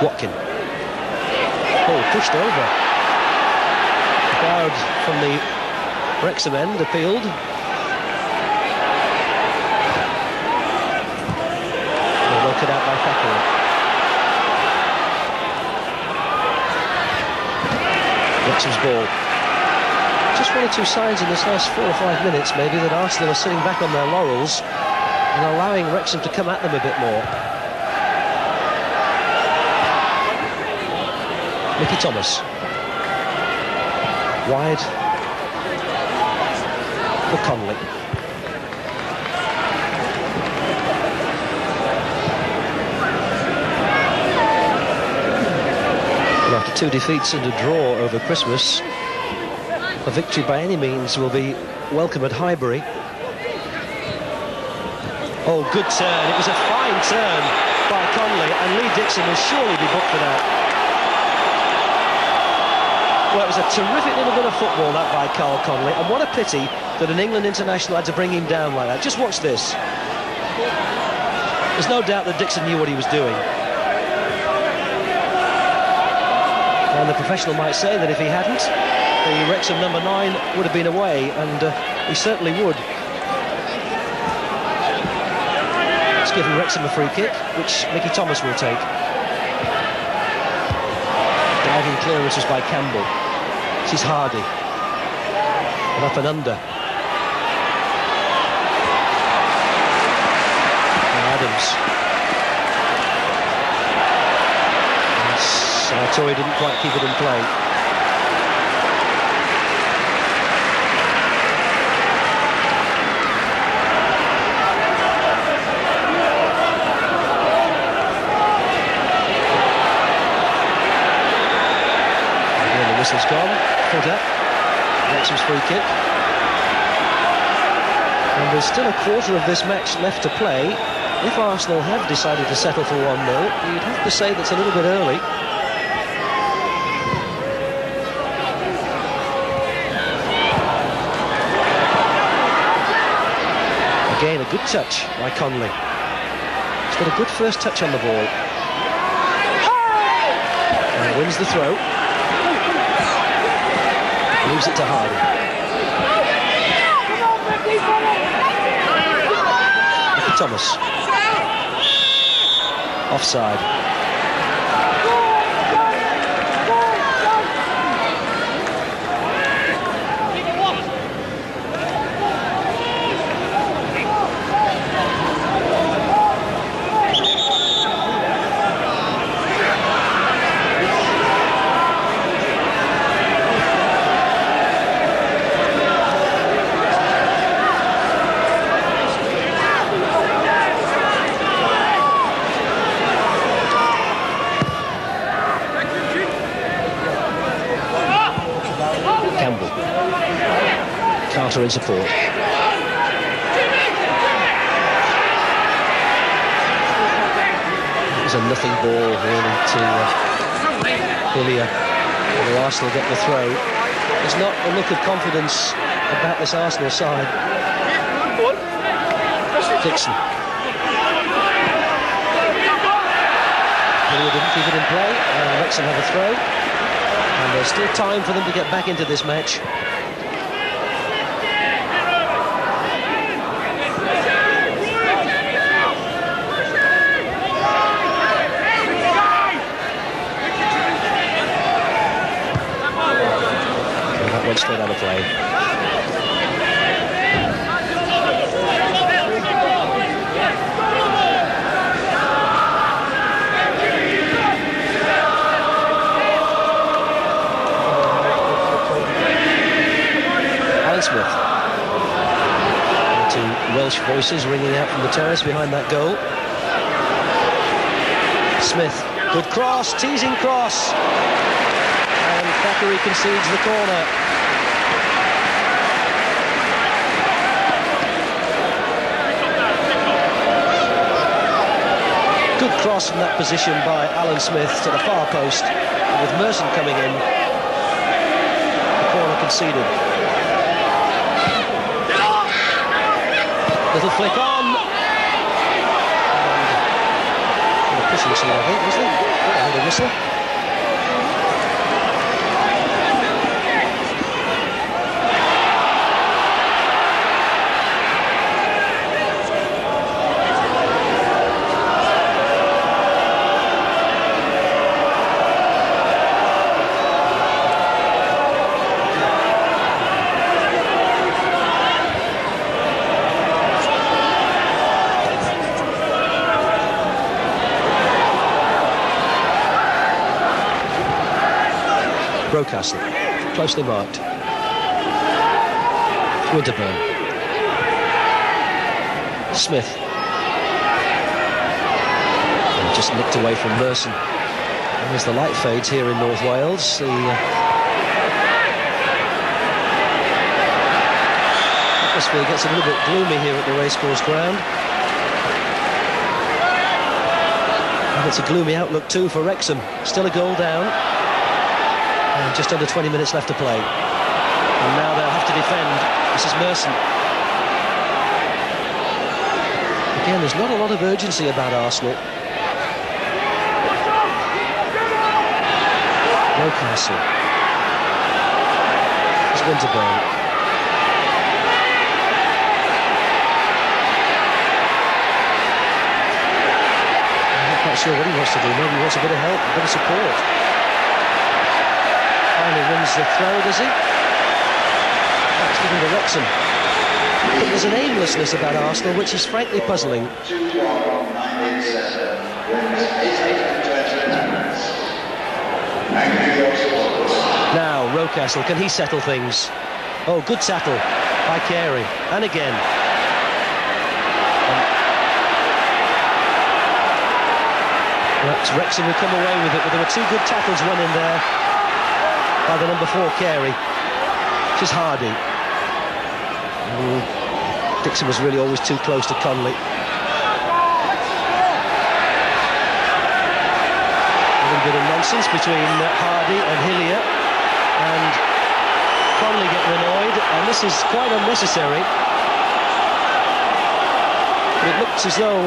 Watkin. Oh, pushed over. The crowd from the Wrexham end appealed. Well cut out by Thackeray. Wrexham's ball. Just one or two signs in this last 4 or 5 minutes, maybe, that Arsenal are sitting back on their laurels and allowing Wrexham to come at them a bit more. Mickey Thomas. Wide for Conley. And after 2 defeats and a draw over Christmas, a victory by any means will be welcome at Highbury. Oh, good turn. It was a fine turn by Conley, and Lee Dixon will surely be booked for that. Well, it was a terrific little bit of football, that, by Carl Conley, and what a pity that an England international had to bring him down like that. Just watch this. There's no doubt that Dixon knew what he was doing. And the professional might say that if he hadn't, the Wrexham number 9 would have been away, and he certainly would. It's given Wrexham a free kick, which Mickey Thomas will take. Diving clearance was by Campbell. This is Hardy. And up and under. And Adams. Sartori didn't quite keep it in play. Whistle's gone. Footer. Wrexham's free kick. And there's still a quarter of this match left to play. If Arsenal have decided to settle for 1-0, you'd have to say that's a little bit early. Again, a good touch by Conley. He's got a good first touch on the ball. And wins the throw. Moves it to Hardy. Mickey Thomas. Offside. In support. It was a nothing ball really to Hillier. Will Arsenal get the throw? There's not a look of confidence about this Arsenal side. Dixon. Hillier didn't keep it in play. Wrexham have a throw, and there's still time for them to get back into this match. play. Smith. Two Welsh voices ringing out from the terrace behind that goal. Smith, good cross, teasing cross. And Thackeray concedes the corner. Good cross from that position by Alan Smith to the far post. And with Merson coming in, the corner conceded. Little flick on. And a pushing scene, I think, wasn't it? I heard a whistle. Rocastle, closely marked. Winterburn. Smith. And just nicked away from Merson. And as the light fades here in North Wales, the atmosphere gets a little bit gloomy here at the racecourse ground. And it's a gloomy outlook too for Wrexham. Still a goal down. And just under 20 minutes left to play. And now they'll have to defend. This is Merson. Again, there's not a lot of urgency about Arsenal. Rocastle. It's Winterburn. I'm not quite sure what he wants to do. Maybe he wants a bit of help, a bit of support. Finally wins the throw, does he? That's giving to Wrexham. But there's an aimlessness about Arsenal which is frankly puzzling. Now, Rocastle, can he settle things? Oh, good tackle by Carey. And again. That's Wrexham who come away with it, but there were two good tackles, one in there by the number 4 Carey, which is Hardy. Dixon was really always too close to Conley. A little bit of nonsense between Hardy and Hillier, and Conley getting annoyed, and this is quite unnecessary. But it looks as though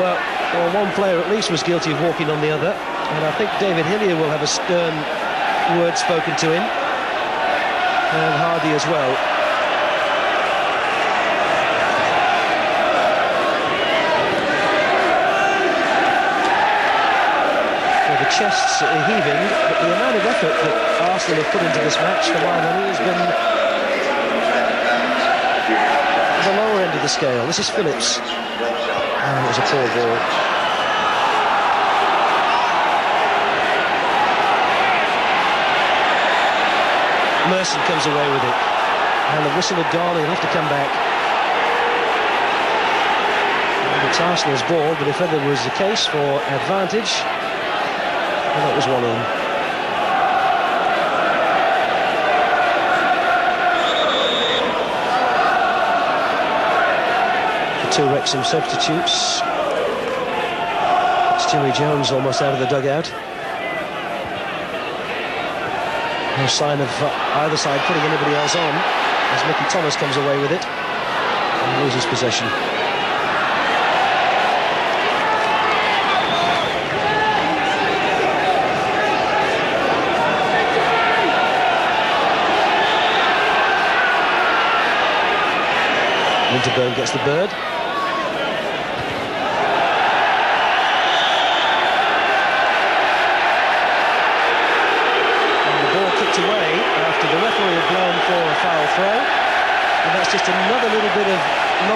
one player at least was guilty of walking on the other, and I think David Hillier will have a stern word spoken to him. And Hardy as well. Well, the chests are heaving, but the amount of effort that Arsenal have put into this match for my money has been the lower end of the scale. This is Phillips. And it was a poor ball. Merson comes away with it, and the whistle had gone. He'll have to come back. And it's Arsenal's ball, but if ever was the case for advantage, well, that was one in. The two Wrexham substitutes. Stewie Jones almost out of the dugout. No sign of either side putting anybody else on as Mickey Thomas comes away with it and loses possession. Winterburn gets the bird. Away after the referee had blown for a foul throw.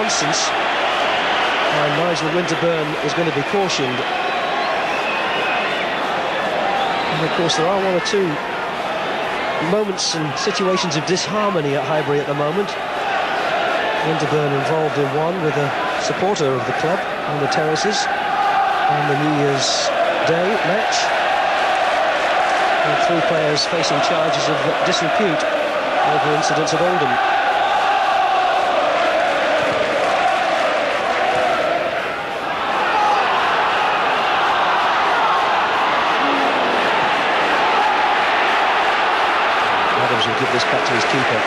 instance. And Nigel Winterburn is going to be cautioned. And of course there are one or two moments and situations of disharmony at Highbury at the moment. Winterburn involved in one with a supporter of the club on the terraces on the New Year's Day match. And 3 players facing charges of disrepute over incidents at Oldham. Adams will give this back to his keeper.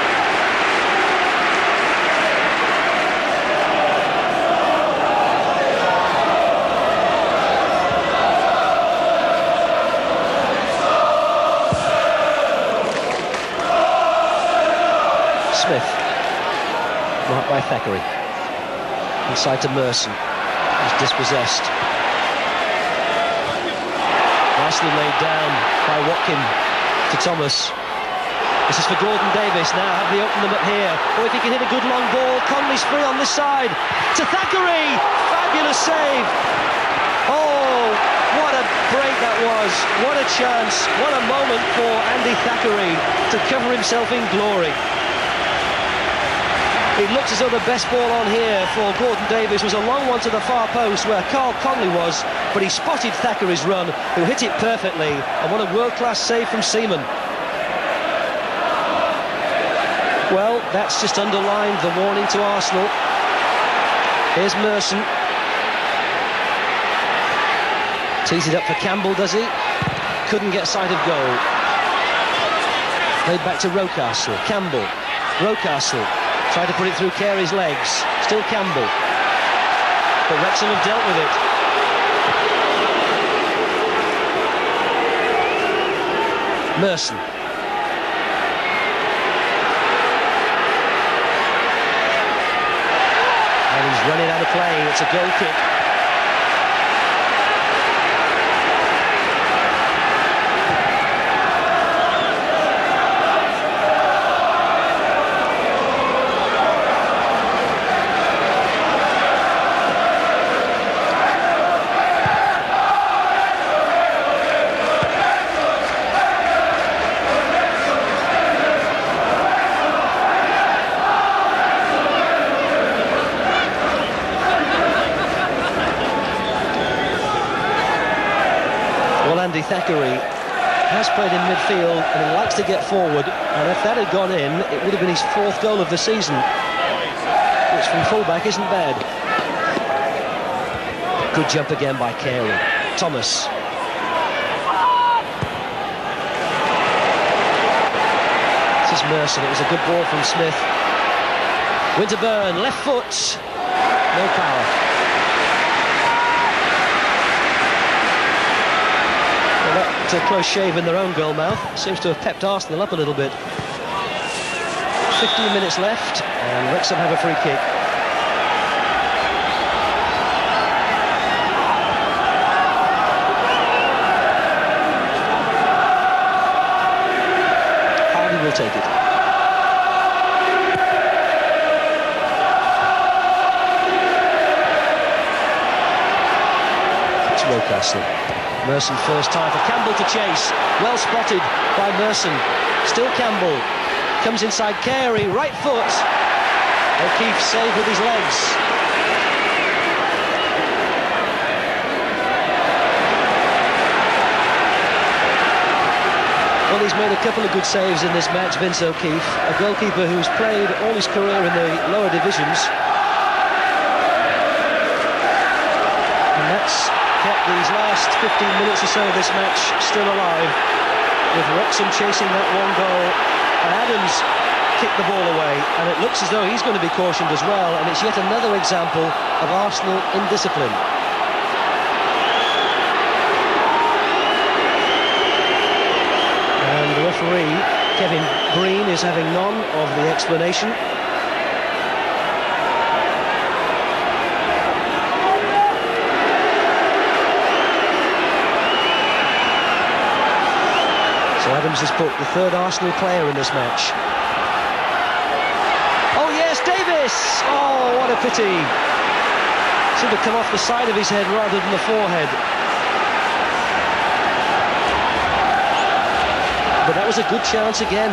Smith, marked by Thackeray. Inside to Merson. He's dispossessed. Nicely laid down by Watkin to Thomas. This is for Gordon Davis now. Have they opened them up here? Or if he can hit a good long ball, Conley's free on this side. To Thackeray! Fabulous save! Oh, what a break that was. What a chance. What a moment for Andy Thackeray to cover himself in glory. It looks as though the best ball on here for Gordon Davis was a long one to the far post where Carl Conley was, but he spotted Thackeray's run, who hit it perfectly, and what a world-class save from Seaman. Well, that's just underlined the warning to Arsenal. Here's Merson. Tees it up for Campbell, does he? Couldn't get sight of goal. Played back to Rocastle. Campbell. Rocastle. Tried to put it through Carey's legs. Still Campbell. But Wrexham have dealt with it. Merson. And he's running out of play. It's a goal kick. Andy Thackeray has played in midfield and he likes to get forward, and if that had gone in, it would have been his 4th goal of the season, which from fullback isn't bad. Good jump again by Carey. Thomas. This is Merson. It was a good ball from Smith. Winterburn, left foot. No power. A close shave in their own goal mouth seems to have pepped Arsenal up a little bit. 15 minutes left and Wrexham have a free kick. Hardy will take it. It's Rocastle. Merson first time for Campbell to chase. Well spotted by Merson. Still Campbell. Comes inside Carey. Right foot. O'Keefe saved with his legs. Well, he's made a couple of good saves in this match, Vince O'Keefe. A goalkeeper who's played all his career in the lower divisions. And that's kept these last 15 minutes or so of this match still alive, with Wrexham chasing that one goal, and Adams kicked the ball away, and it looks as though he's going to be cautioned as well, and it's yet another example of Arsenal indiscipline. And the referee, Kevin Breen, is having none of the explanation. Adams has put the 3rd Arsenal player in this match. Oh yes, Davis! Thomas. Oh, what a pity. Should have come off the side of his head rather than the forehead. But that was a good chance again.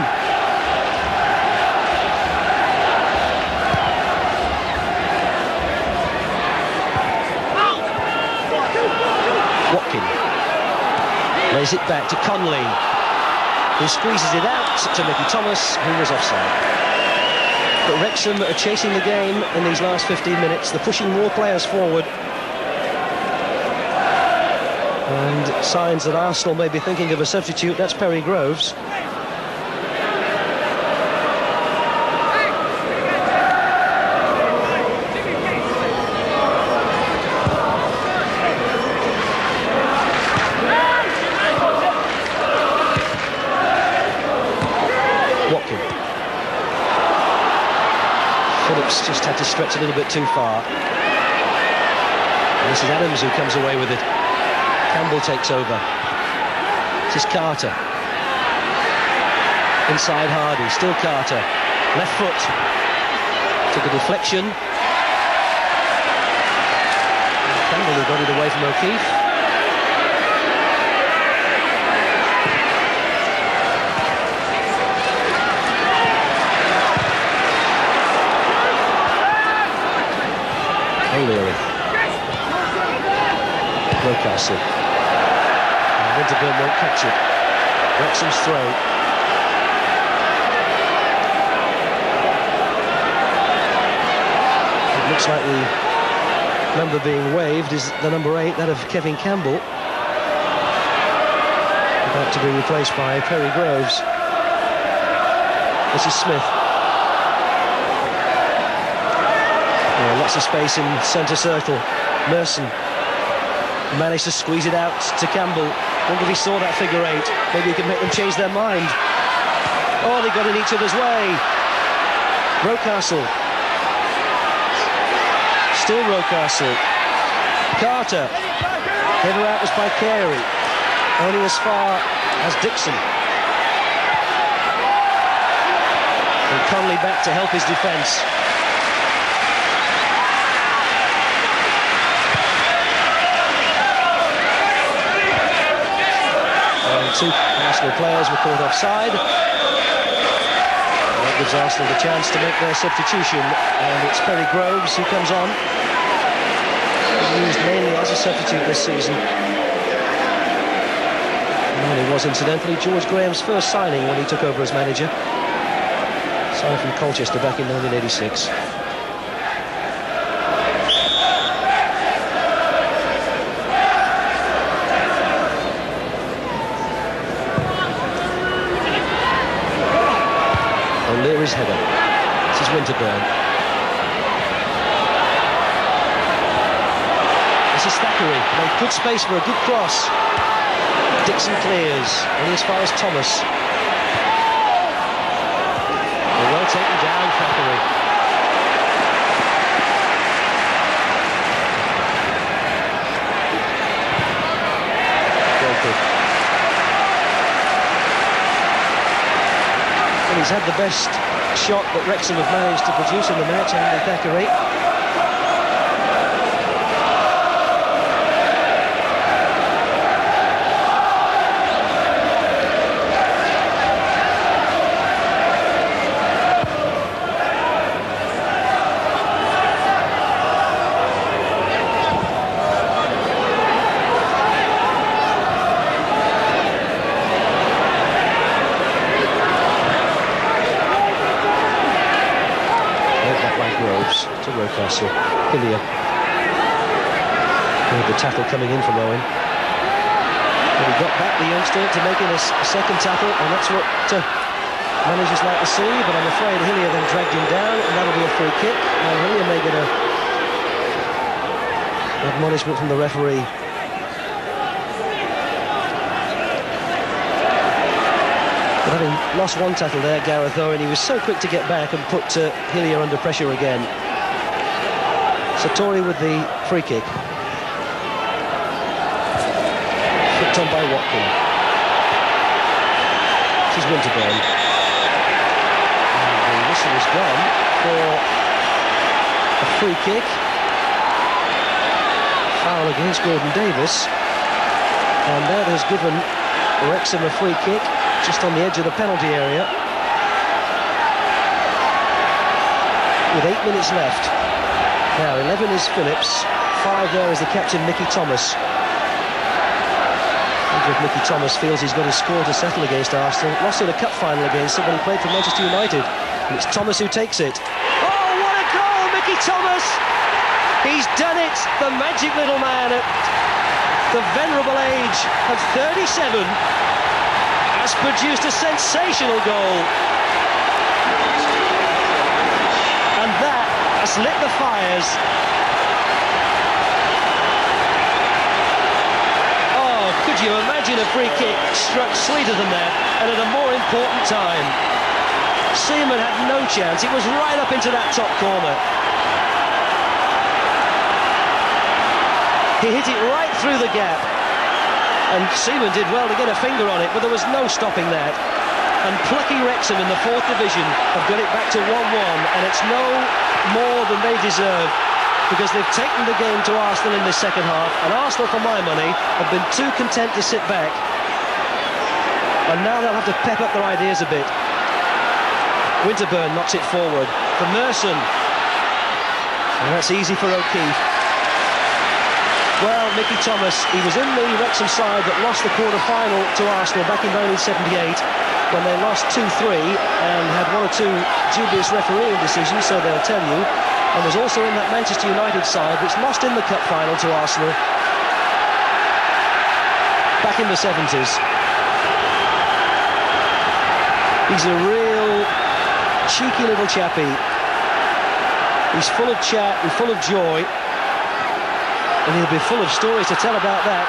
Watkin lays it back to Conley, who squeezes it out to Mickey Thomas, who was offside. But Wrexham are chasing the game in these last 15 minutes. They're pushing more players forward. And signs that Arsenal may be thinking of a substitute. That's Perry Groves. Just had to stretch a little bit too far. And this is Adams who comes away with it. Campbell takes over. This is Carter. Inside Hardy, still Carter. Left foot. Took a deflection. Campbell who got it away from O'Keefe. Rocastle. Winterburn won't catch it. Wrexham's throw. It looks like the number being waved is the number 8, that of Kevin Campbell. About to be replaced by Perry Groves. This is Smith. Lots of space in centre circle. Rsen managed to squeeze it out to Campbell. Wonder if he saw that figure 8. Maybe he could make them change their mind. Oh, they got in each other's way. Rocastle. Still Rocastle. Carter. Header out was by Carey. Only as far as Dixon. And Conley back to help his defence. Two Arsenal players were caught offside. That gives Arsenal the chance to make their substitution, and it's Perry Groves who comes on. Used mainly as a substitute this season. And he was incidentally George Graham's first signing when he took over as manager. Signed from Colchester back in 1986. O'Leary's header. This is Winterburn. This is Thackeray. Made good space for a good cross. Dixon clears. Only as far as Thomas. Well taken down, Thackeray. Well good. And he's had the best shot that Wrexham have managed to produce in the match, Andy Thackeray. Hillier. The tackle coming in from Owen. But he got back the youngster to make it a second tackle, and that's what managers like to see, but I'm afraid Hillier then dragged him down, and that'll be a free kick. Now Hillier may get an admonishment from the referee. But having lost one tackle there, Gareth Owen, he was so quick to get back and put Hillier under pressure again. Satori with the free kick. Flicked on by Watkin. This is Winterburn. And the whistle is gone for free kick. Foul against Gordon Davis. And that has given Wrexham a free kick just on the edge of the penalty area. With 8 minutes left. Now 11 is Phillips, 5 there is the captain Mickey Thomas. I wonder if Mickey Thomas feels he's got his score to settle against Arsenal. Lost in a cup final against them when he played for Manchester United. And it's Thomas who takes it. Oh, what a goal, Mickey Thomas! He's done it, the magic little man at the venerable age of 37 has produced a sensational goal. And that has lit the fires. Oh, could you imagine a free kick struck sweeter than that and at a more important time? Seaman had no chance. It was right up into that top corner. He hit it right through the gap. And Seaman did well to get a finger on it, but there was no stopping that. And plucky Wrexham in the 4th division have got it back to 1-1, and it's no more than they deserve, because they've taken the game to Arsenal in this second half, and Arsenal, for my money, have been too content to sit back. And now they'll have to pep up their ideas a bit. Winterburn knocks it forward for Rsen. And that's easy for O'Keefe. Well, Mickey Thomas, he was in the Wrexham side that lost the quarter-final to Arsenal back in 1978 when they lost 2-3 and had 1 or 2 dubious refereeing decisions, so they'll tell you. And was also in that Manchester United side which lost in the cup final to Arsenal back in the 70s. He's a real cheeky little chappie. He's full of chat and full of joy. And he'll be full of stories to tell about that.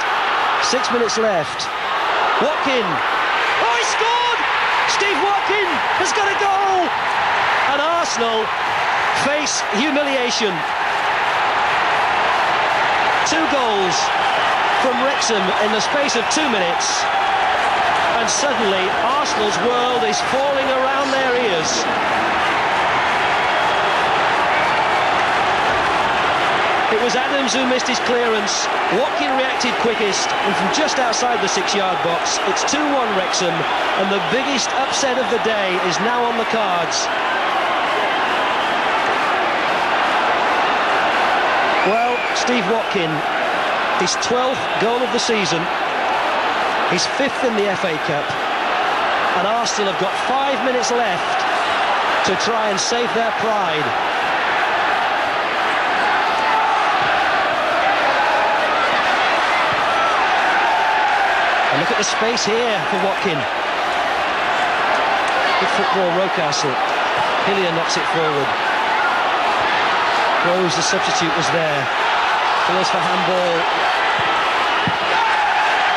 6 minutes left. Watkin. Oh, he scored! Steve Watkin has got a goal! And Arsenal face humiliation. 2 goals from Wrexham in the space of 2 minutes. And suddenly Arsenal's world is falling around their ears. It was Adams who missed his clearance. Watkin reacted quickest, and from just outside the 6-yard box, it's 2-1 Wrexham, and the biggest upset of the day is now on the cards. Well, Steve Watkin, his 12th goal of the season, his 5th in the FA Cup, and Arsenal have got 5 minutes left to try and save their pride. And look at the space here for Watkin. Good football, Rocastle. Hillier knocks it forward. Groves, the substitute, was there. Calls for handball.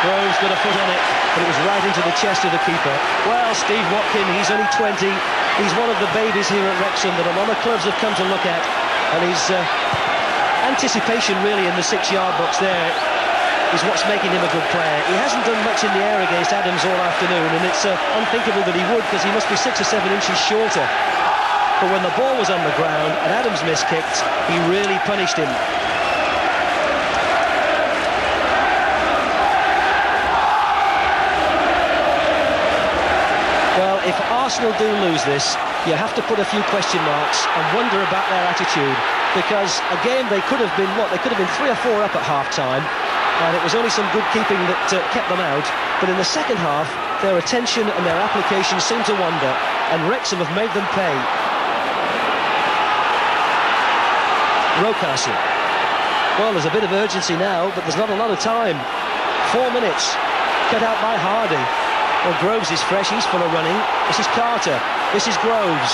Groves got a foot on it, but it was right into the chest of the keeper. Well, Steve Watkin, he's only 20. He's one of the babies here at Wrexham that a lot of clubs have come to look at. And his anticipation really in the 6-yard box there is what's making him a good player. He hasn't done much in the air against Adams all afternoon, and it's unthinkable that he would, because he must be 6 or 7 inches shorter. But when the ball was on the ground and Adams miskicked, he really punished him. Well, if Arsenal do lose this, you have to put a few question marks and wonder about their attitude, because again they could have been they could have been 3 or 4 up at half-time. And it was only some good keeping that kept them out. But in the second half, their attention and their application seemed to wander, and Wrexham have made them pay. Rocastle. Well, there's a bit of urgency now, but there's not a lot of time. 4 minutes. Cut out by Hardy. Well, Groves is fresh, he's full of running. This is Carter. This is Groves.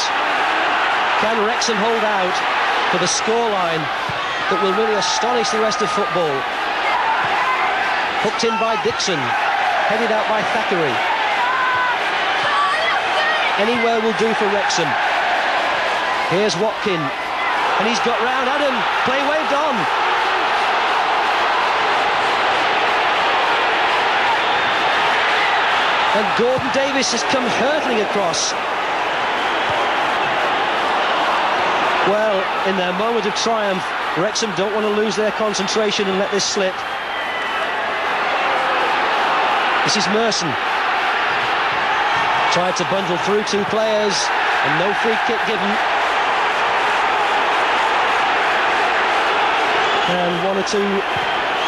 Can Wrexham hold out for the scoreline that will really astonish the rest of football? Hooked in by Dixon, headed out by Thackeray. Anywhere will do for Wrexham. Here's Watkin, and he's got round Adam. Play waved on. And Gordon Davis has come hurtling across. Well, in their moment of triumph, Wrexham don't want to lose their concentration and let this slip. This is Rsen. Tried to bundle through two players, and no free kick given. And one or two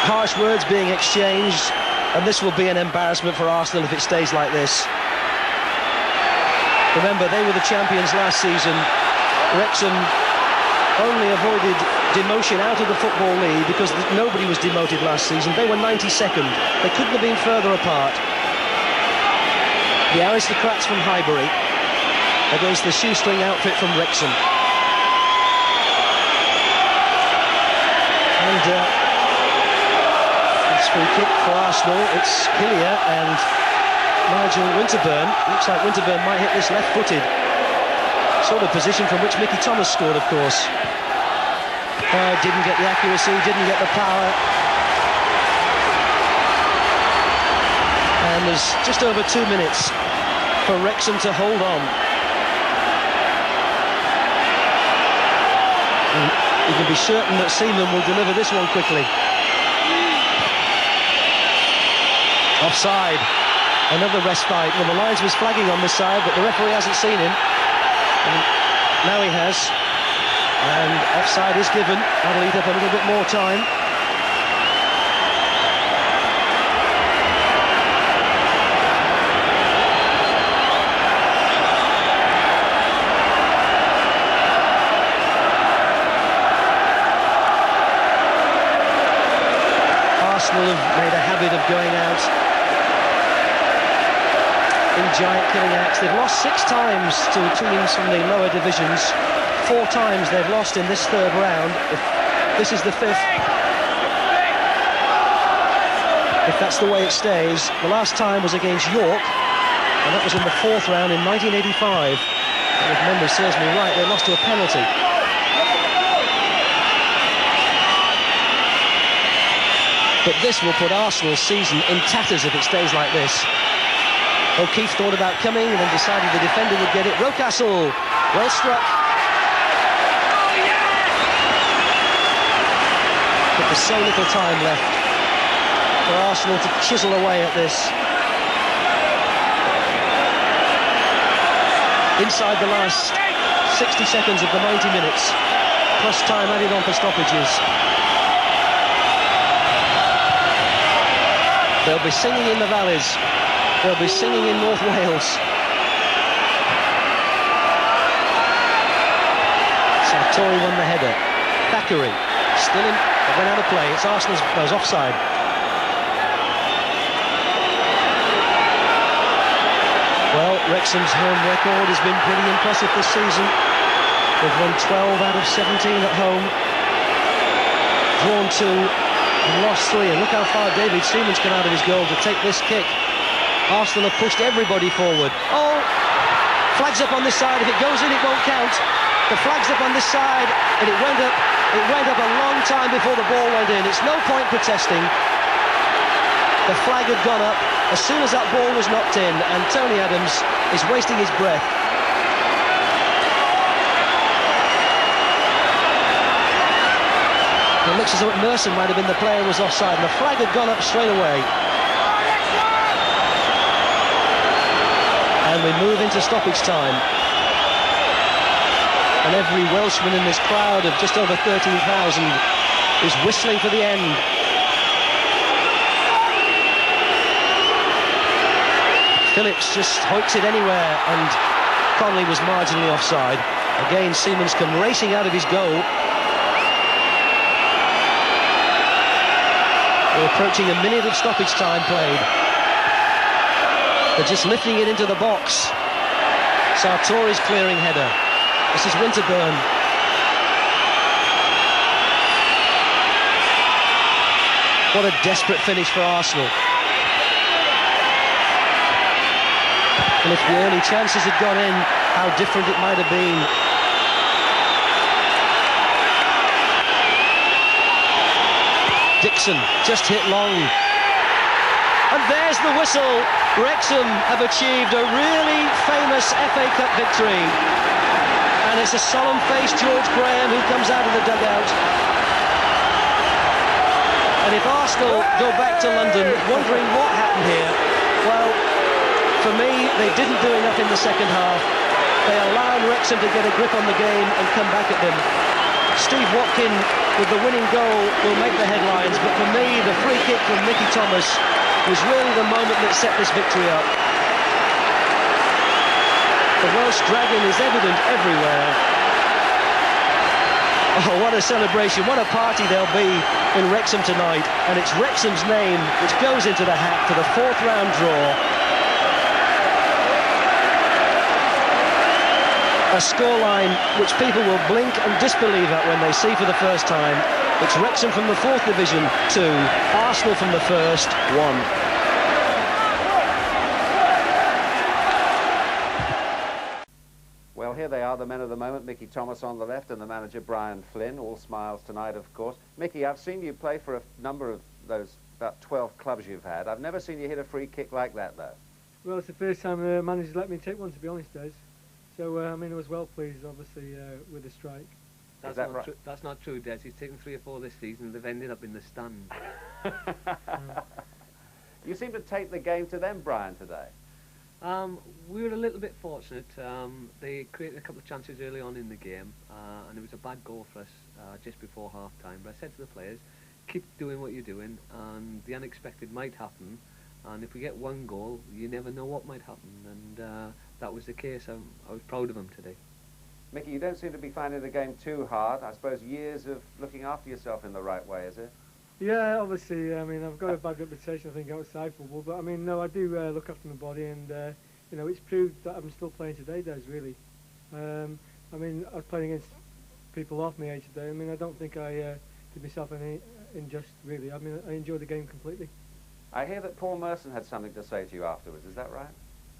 harsh words being exchanged, and this will be an embarrassment for Arsenal if it stays like this. Remember, they were the champions last season. Wrexham only avoided demotion out of the Football League because nobody was demoted last season. They were 92nd. They couldn't have been further apart. The aristocrats from Highbury against the shoestring outfit from Wrexham. And this free kick for Arsenal. It's Hillier and Nigel Winterburn. Looks like Winterburn might hit this left-footed. Sort of position from which Mickey Thomas scored, of course. Didn't get the accuracy, didn't get the power. And there's just over 2 minutes for Wrexham to hold on. And you can be certain that Seaman will deliver this one quickly. Offside. Another respite. Well, the linesman's flagging on this side, but the referee hasn't seen him. And now he has. And offside is given. That'll eat up a little bit more time. Arsenal have made a habit of going out in giant killing acts. They've lost 6 times to teams from the lower divisions. 4 times they've lost in this third round. This is the 5th. If that's the way it stays. The last time was against York, and that was in the 4th round in 1985. And if memory serves me right, they lost to a penalty. But this will put Arsenal's season in tatters if it stays like this. O'Keefe thought about coming and then decided the defender would get it. Rocastle, well struck. But there's so little time left for Arsenal to chisel away at this. Inside the last 60 seconds of the 90 minutes, plus time added on for stoppages. They'll be singing in the valleys. They'll be singing in North Wales. Sartori won the header. Thackeray still in. Went out of play. It's Arsenal's. No, it's offside. Well, Wrexham's home record has been pretty impressive this season. They've won 12 out of 17 at home. Drawn 2 and lost 3. And look how far David Seaman's come out of his goal to take this kick. Arsenal have pushed everybody forward. Oh, flags up on this side. If it goes in, it won't count. The flag's up on this side, and it went up a long time before the ball went in. It's no point protesting. The flag had gone up as soon as that ball was knocked in, and Tony Adams is wasting his breath. It looks as though Rsen might have been the player who was offside, and the flag had gone up straight away. And we move into stoppage time. And every Welshman in this crowd of just over 13,000 is whistling for the end. Phillips just hoiks it anywhere, and Connolly was marginally offside. Again, Seaman's come racing out of his goal. We're approaching a minute of stoppage time played. They're just lifting it into the box. Sartori's clearing header. This is Winterburn. What a desperate finish for Arsenal. And if the early chances had gone in, how different it might have been. Dixon just hit long. And there's the whistle. Wrexham have achieved a really famous FA Cup victory. And it's a solemn-faced George Graham who comes out of the dugout. And if Arsenal go back to London wondering what happened here, well, for me, they didn't do enough in the second half. They allowed Wrexham to get a grip on the game and come back at them. Steve Watkin with the winning goal will make the headlines, but for me, the free kick from Mickey Thomas was really the moment that set this victory up. The Welsh dragon is evident everywhere. Oh, what a celebration, what a party there'll be in Wrexham tonight. And it's Wrexham's name which goes into the hat for the 4th round draw. A scoreline which people will blink and disbelieve at when they see for the first time. It's Wrexham from the 4th Division 2, Arsenal from the 1st 1. Well, here they are, the men of the moment, Mickey Thomas on the left and the manager Brian Flynn, all smiles tonight, of course. Mickey, I've seen you play for a number of those, about 12 clubs you've had. I've never seen you hit a free kick like that, though. Well, it's the first time the manager's let me take one, to be honest, Des. So, I mean, I was well pleased, obviously, with the strike. Is that right? That's not true, Des. He's taken 3 or 4 this season and they've ended up in the stand. You seem to take the game to them, Brian, today. We were a little bit fortunate. They created a couple of chances early on in the game, and it was a bad goal for us just before half-time. But I said to the players, keep doing what you're doing, and the unexpected might happen. And if we get 1 goal, you never know what might happen. And that was the case. I was proud of them today. Mickey, you don't seem to be finding the game too hard. I suppose years of looking after yourself in the right way, is it? Yeah, obviously, I mean, I've got a bad reputation, I think, outside football, but I mean, no, I do look after my body, and, you know, it's proved that I'm still playing today, Des, really. I mean, I was playing against people off my age today. I mean, I don't think I did myself any injustice, really. I mean, I enjoyed the game completely. I hear that Paul Merson had something to say to you afterwards, is that right?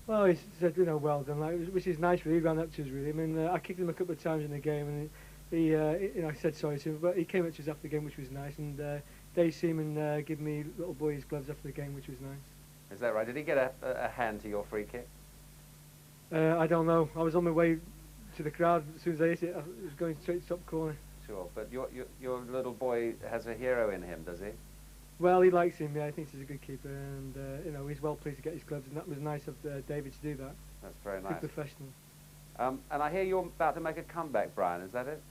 Well, he said, you know, well done, like, which is nice, really. He ran up to us, really. I mean, I kicked him a couple of times in the game, and he you know, I said sorry to him, but he came up to us after the game, which was nice, and Dese and give me little boy's gloves after the game, which was nice. Is that right? Did he get a hand to your free kick? I don't know. I was on my way to the crowd as soon as I hit it. I was going straight to top corner. Sure, but your little boy has a hero in him, does he? Well, he likes him, yeah. I think he's a good keeper, and you know, he's well pleased to get his gloves, and that was nice of David to do that. That's very nice. Good professional. And I hear you're about to make a comeback, Brian, is that it?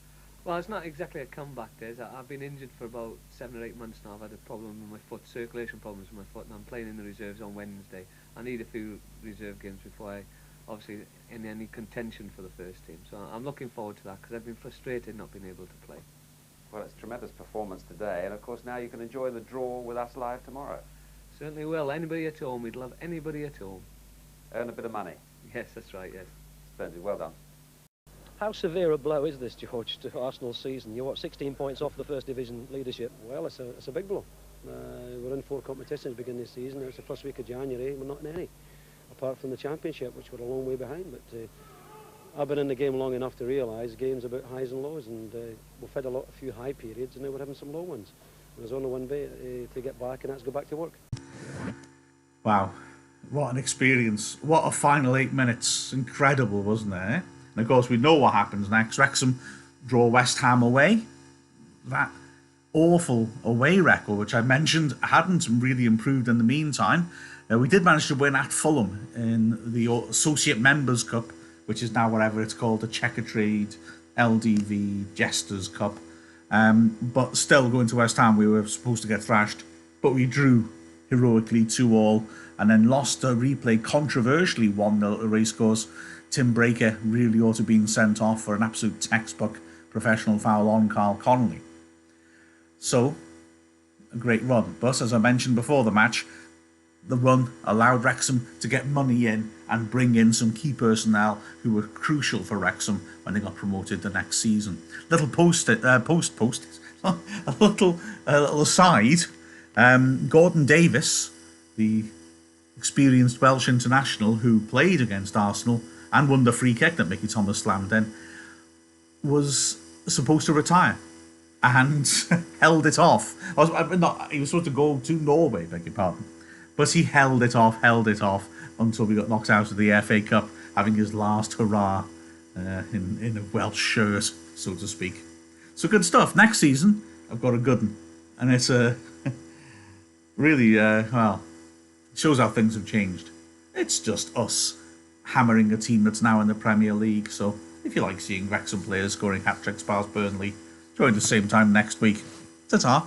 Well, it's not exactly a comeback, Des. I've been injured for about 7 or 8 months now. I've had a problem with my foot, circulation problems with my foot, and I'm playing in the reserves on Wednesday. I need a few reserve games before I, obviously, in any contention for the first team. So I'm looking forward to that, because I've been frustrated not being able to play. Well, it's a tremendous performance today, and of course now you can enjoy the draw with us live tomorrow. Certainly will. Anybody at home, we'd love anybody at home. Earn a bit of money. Yes, that's right, yes. Splendid, well done. How severe a blow is this, George, to Arsenal's season? You're, what, 16 points off the First Division leadership? Well, it's a big blow. We're in 4 competitions beginning this season. It's the first week of January. We're not in any, apart from the Championship, which we're a long way behind. But I've been in the game long enough to realise games about highs and lows, and we've had a few high periods, and now we're having some low ones. There's only one way to get back, and that's go back to work. Wow, what an experience. What a final 8 minutes. Incredible, wasn't it? And of course, we know what happens next. Wrexham draw West Ham away. That awful away record, which I mentioned, hadn't really improved in the meantime. We did manage to win at Fulham in the Associate Members' Cup, which is now whatever it's called, the Checker Trade LDV Jesters Cup. But still, going to West Ham, we were supposed to get thrashed, but we drew heroically 2-2, and then lost a replay, controversially 1-0 at a racecourse. Tim Breaker really ought to have been sent off for an absolute textbook professional foul on Carl Connolly. So, a great run. But as I mentioned before the match, the run allowed Wrexham to get money in and bring in some key personnel who were crucial for Wrexham when they got promoted the next season. Little a little aside. Gordon Davis, the experienced Welsh international who played against Arsenal and won the free kick that Mickey Thomas slammed in, was supposed to retire and held it off. He was supposed to go to Norway, beg your pardon. But he held it off until we got knocked out of the FA Cup, having his last hurrah in a Welsh shirt, so to speak. So good stuff. Next season, I've got a good one. And it's really, well, shows how things have changed. It's just us hammering a team that's now in the Premier League. So if you like seeing Wrexham players scoring hat-tricks past Burnley, join the same time next week. Ta-ta.